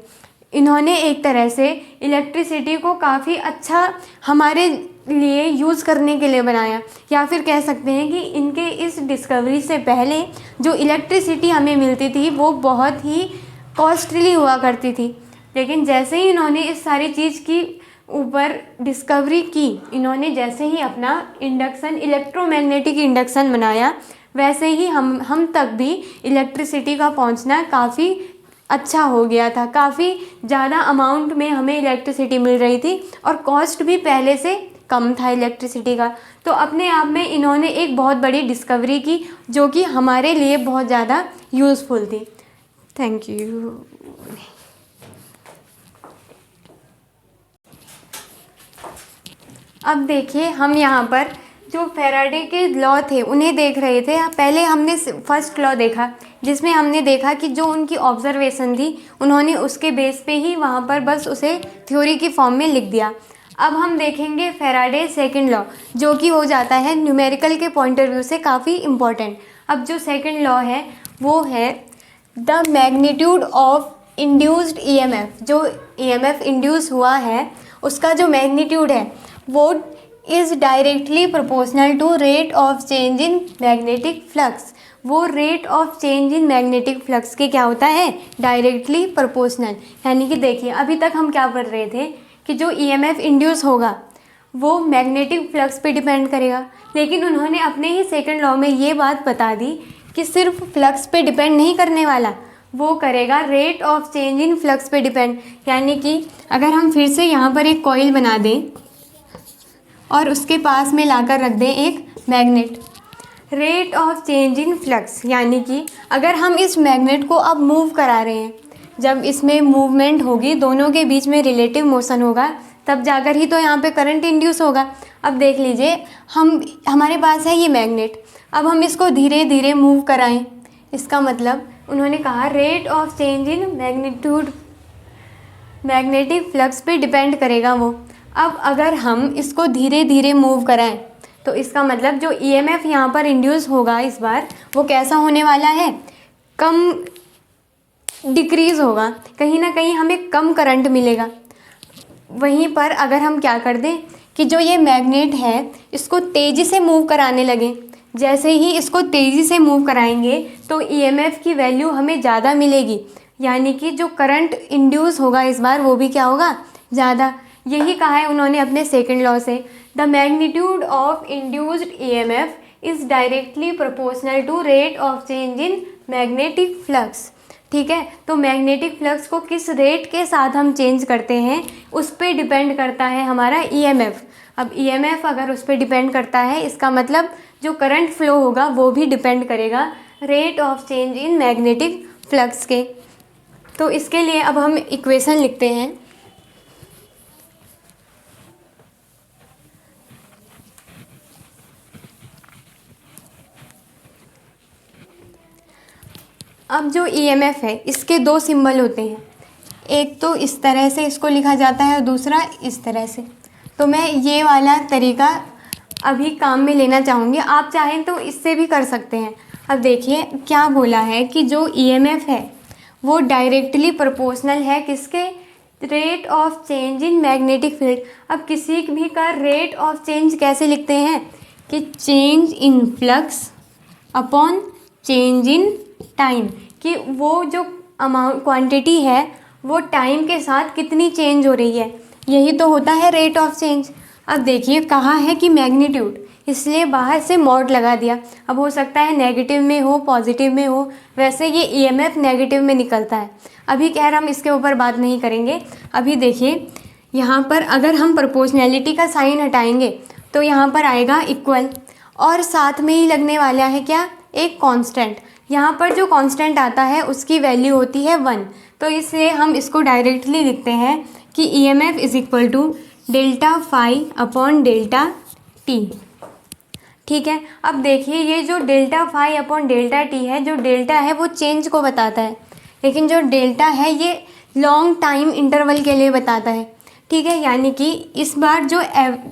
इन्होंने एक तरह से इलेक्ट्रिसिटी को काफ़ी अच्छा हमारे लिए यूज़ करने के लिए बनाया, या फिर कह सकते हैं कि इनके इस डिस्कवरी से पहले जो इलेक्ट्रिसिटी हमें मिलती थी वो बहुत ही कॉस्टली हुआ करती थी। लेकिन जैसे ही इन्होंने इस सारी चीज़ की ऊपर डिस्कवरी की, इन्होंने जैसे ही अपना इंडक्शन, इलेक्ट्रोमैग्नेटिक इंडक्शन बनाया, वैसे ही हम तक भी इलेक्ट्रिसिटी का पहुंचना काफ़ी अच्छा हो गया था, काफ़ी ज़्यादा अमाउंट में हमें इलेक्ट्रिसिटी मिल रही थी और कॉस्ट भी पहले से कम था इलेक्ट्रिसिटी का। तो अपने आप में इन्होंने एक बहुत बड़ी डिस्कवरी की जो कि हमारे लिए बहुत ज़्यादा यूज़फुल थी। Thank you. अब देखिए हम यहाँ पर जो फैराडे के लॉ थे उन्हें देख रहे थे। पहले हमने फर्स्ट लॉ देखा जिसमें हमने देखा कि जो उनकी ऑब्जर्वेशन थी उन्होंने उसके बेस पे ही वहाँ पर बस उसे थ्योरी की फॉर्म में लिख दिया। अब हम देखेंगे फैराडे सेकंड लॉ, जो कि हो जाता है न्यूमेरिकल के पॉइंट ऑफ व्यू से काफ़ी इम्पॉर्टेंट। अब जो सेकंड लॉ है वो है the magnitude of induced EMF. जो ईएमएफ इंड्यूस हुआ है उसका जो मैग्नीट्यूड है वो is directly proportional to rate of change in magnetic flux. वो rate of change in magnetic flux के क्या होता है, डायरेक्टली प्रोपोर्शनल। यानी कि देखिए अभी तक हम क्या पढ़ रहे थे कि जो ईएमएफ इंड्यूस होगा वो मैग्नेटिक फ्लक्स पे डिपेंड करेगा, लेकिन उन्होंने अपने ही सेकंड लॉ में ये बात बता दी कि सिर्फ फ्लक्स पे डिपेंड नहीं करने वाला, वो करेगा rate of change in flux पे डिपेंड। यानी कि अगर हम फिर से यहाँ पर एक कॉइल बना दें और उसके पास में लाकर रख दें एक magnet, rate of change in flux, यानी कि अगर हम इस मैग्नेट को अब मूव करा रहे हैं, जब इसमें मूवमेंट होगी, दोनों के बीच में रिलेटिव मोशन होगा, तब जाकर ही तो यहाँ पे करंट इंड्यूस होगा। अब देख लीजिए हमारे पास है ये मैग्नेट, अब हम इसको धीरे धीरे मूव कराएं, इसका मतलब उन्होंने कहा rate of change in magnetic flux पे डिपेंड करेगा वो। अब अगर हम इसको धीरे धीरे मूव कराएं तो इसका मतलब जो ईएमएफ यहाँ पर इंड्यूस होगा इस बार वो कैसा होने वाला है, कम डिक्रीज़ होगा, कहीं ना कहीं हमें कम करंट मिलेगा। वहीं पर अगर हम क्या कर दें कि जो ये मैग्नेट है इसको तेज़ी से मूव कराने लगे, जैसे ही इसको तेज़ी से मूव कराएंगे तो ईएमएफ की वैल्यू हमें ज़्यादा मिलेगी, यानी कि जो करंट इंड्यूस होगा इस बार वो भी क्या होगा, ज़्यादा। यही कहा है उन्होंने अपने सेकंड लॉ से, the magnitude of induced EMF is directly proportional to rate of change in magnetic flux. ठीक है, तो मैग्नेटिक फ्लक्स को किस रेट के साथ हम चेंज करते हैं उस पर डिपेंड करता है हमारा ईएमएफ। अब ईएमएफ अगर उस पर डिपेंड करता है, इसका मतलब जो करंट फ्लो होगा वो भी डिपेंड करेगा rate of change in magnetic flux के। तो इसके लिए अब हम इक्वेशन लिखते हैं। अब जो ईएमएफ है इसके दो सिंबल होते हैं, एक तो इस तरह से इसको लिखा जाता है और दूसरा इस तरह से। तो मैं ये वाला तरीका अभी काम में लेना चाहूँगी, आप चाहें तो इससे भी कर सकते हैं। अब देखिए क्या बोला है कि जो ईएमएफ है वो डायरेक्टली प्रोपोर्शनल है किसके, rate of change in magnetic field. अब किसी भी का रेट ऑफ चेंज कैसे लिखते हैं कि change in flux upon change in time, कि वो जो अमाउंट क्वांटिटी है वो टाइम के साथ कितनी चेंज हो रही है, यही तो होता है रेट ऑफ चेंज। अब देखिए कहा है कि मैग्नीट्यूड, इसलिए बाहर से मॉड लगा दिया। अब हो सकता है नेगेटिव में हो पॉजिटिव में हो, वैसे ये ईएमएफ नेगेटिव में निकलता है। अभी खैर हम इसके ऊपर बात नहीं करेंगे। अभी देखिए यहाँ पर अगर हम प्रोपोर्शनैलिटी का साइन हटाएंगे तो यहाँ पर आएगा इक्वल, और साथ में ही लगने वाला है क्या, एक कांस्टेंट। यहाँ पर जो कांस्टेंट आता है उसकी वैल्यू होती है 1, तो इसलिए हम इसको डायरेक्टली लिखते हैं कि EMF is equal to delta phi upon delta T. ठीक है, अब देखिए ये जो delta phi upon delta T है, जो डेल्टा है वो चेंज को बताता है, लेकिन जो डेल्टा है ये लॉन्ग टाइम इंटरवल के लिए बताता है। ठीक है, यानी कि इस बार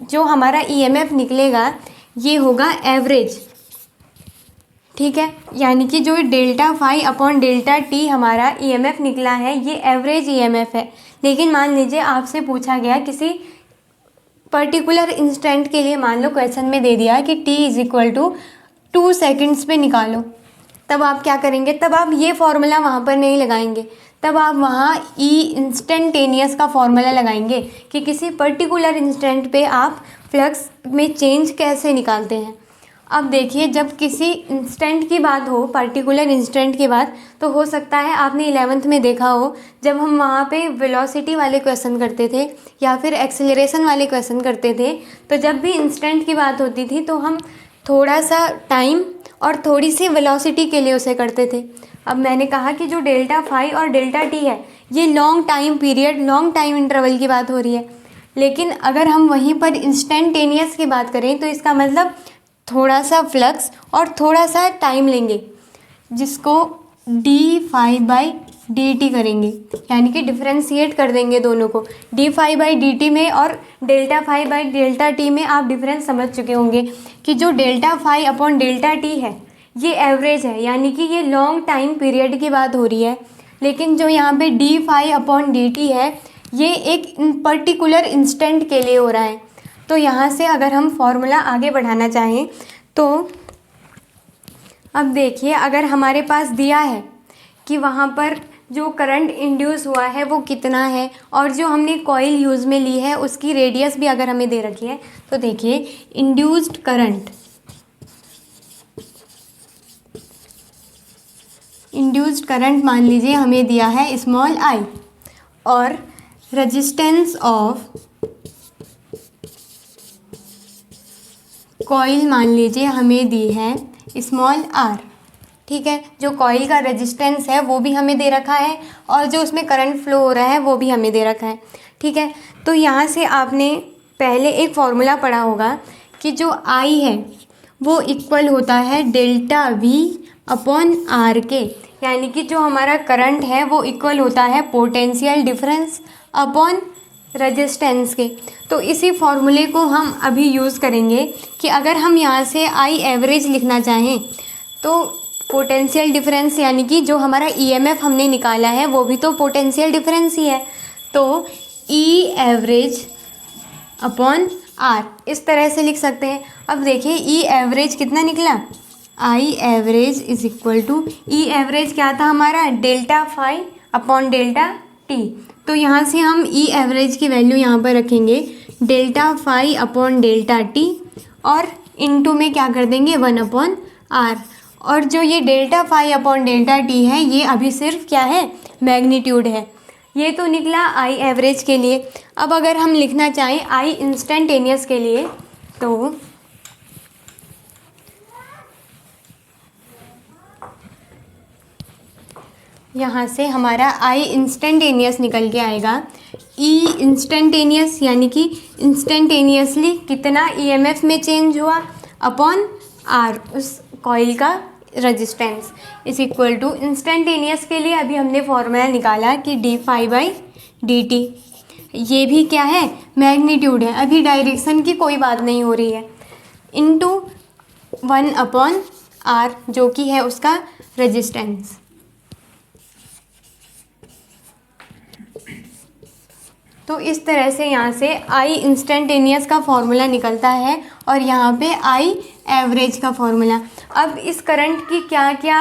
जो हमारा ईएमएफ निकलेगा ये होगा एवरेज। ठीक है, यानी कि जो delta phi upon delta T हमारा ईएमएफ निकला है ये एवरेज ईएमएफ है। लेकिन मान लीजिए आपसे पूछा गया किसी पर्टिकुलर इंस्टेंट के लिए, मान लो क्वेश्चन में दे दिया कि t is equal to 2 seconds पे निकालो, तब आप क्या करेंगे, तब आप ये फॉर्मूला वहाँ पर नहीं लगाएंगे, तब आप वहाँ ई इंस्टेंटेनियस का फॉर्मूला लगाएंगे कि किसी पर्टिकुलर इंस्टेंट पे आप फ्लक्स में चेंज कैसे निकालते हैं। अब देखिए जब किसी इंस्टेंट की बात हो, पर्टिकुलर इंस्टेंट की बात, तो हो सकता है आपने 11th में देखा हो जब हम वहाँ पे वेलोसिटी वाले क्वेश्चन करते थे या फिर एक्सेलरेशन वाले क्वेश्चन करते थे, तो जब भी इंस्टेंट की बात होती थी तो हम थोड़ा सा टाइम और थोड़ी सी वेलोसिटी के लिए उसे करते थे। अब मैंने कहा कि जो डेल्टा फाई और डेल्टा टी है ये long time period, long time interval की बात हो रही है, लेकिन अगर हम वहीं पर इंस्टेंटेनियस की बात करें तो इसका मतलब थोड़ा सा फ्लक्स और थोड़ा सा टाइम लेंगे, जिसको D phi by D T करेंगे, यानी कि डिफ्रेंशिएट कर देंगे दोनों को। D phi by D T में और delta phi by delta T में आप डिफरेंस समझ चुके होंगे कि जो delta phi upon delta T है ये एवरेज है, यानी कि ये लॉन्ग टाइम पीरियड की बात हो रही है। लेकिन जो यहाँ पे D phi upon D T है ये एक पर्टिकुलर इंस्टेंट के लिए हो रहा है। तो यहाँ से अगर हम फॉर्मूला आगे बढ़ाना चाहें तो अब देखिए, अगर हमारे पास दिया है कि वहाँ पर जो करंट इंड्यूस हुआ है वो कितना है और जो हमने कॉइल यूज़ में ली है उसकी रेडियस भी अगर हमें दे रखी है, तो देखिए इंड्यूस्ड करंट मान लीजिए हमें दिया है स्मॉल आई, और रेजिस्टेंस ऑफ कॉइल मान लीजिए हमें दी है स्मॉल आर। ठीक है, जो कॉइल का रेजिस्टेंस है वो भी हमें दे रखा है और जो उसमें करंट फ्लो हो रहा है वो भी हमें दे रखा है। ठीक है, तो यहाँ से आपने पहले एक फॉर्मूला पढ़ा होगा कि जो आई है वो इक्वल होता है डेल्टा वी अपॉन आर के, यानी कि जो हमारा करंट है वो इक्वल होता है पोटेंशियल डिफरेंस अपॉन रेजिस्टेंस के। तो इसी फॉर्मूले को हम अभी यूज़ करेंगे कि अगर हम यहाँ से आई एवरेज लिखना चाहें तो पोटेंशियल डिफरेंस, यानी कि जो हमारा ईएमएफ हमने निकाला है वो भी तो पोटेंशियल डिफरेंस ही है, तो ई एवरेज अपॉन आर इस तरह से लिख सकते हैं। अब देखिए ई एवरेज कितना निकला, I average is equal to, E average क्या था हमारा, delta phi upon delta T. तो यहाँ से हम ई एवरेज की वैल्यू यहाँ पर रखेंगे delta phi upon delta T और इनटू में क्या कर देंगे 1 अपॉन आर। और जो ये delta phi upon delta T है ये अभी सिर्फ क्या है, मैग्नीट्यूड है। ये तो निकला आई एवरेज के लिए। अब अगर हम लिखना चाहें आई इंस्टेंटेनियस के लिए तो यहाँ से हमारा आई इंस्टेंटेनियस निकल के आएगा ई इंस्टेंटेनियस, यानी कि इंस्टेंटेनियसली कितना ईएमएफ में चेंज हुआ अपॉन आर उस कॉइल का resistance is equal to, instantaneous के लिए अभी हमने फॉर्मूला निकाला कि D phi by D T, ये भी क्या है, मैग्नीट्यूड है, अभी डायरेक्शन की कोई बात नहीं हो रही है, इनटू 1 अपॉन आर जो कि है उसका रेजिस्टेंस। तो इस तरह से यहाँ से आई इंस्टेंटेनियस का फॉर्मूला निकलता है और यहाँ पे आई एवरेज का फॉर्मूला। अब इस करंट की क्या क्या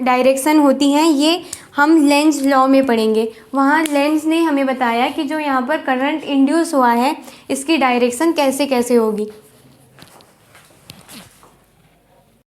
डायरेक्शन होती हैं ये हम लेंज लॉ में पढ़ेंगे। वहाँ लेंज ने हमें बताया कि जो यहाँ पर करंट इंड्यूस हुआ है इसकी डायरेक्शन कैसे कैसे होगी।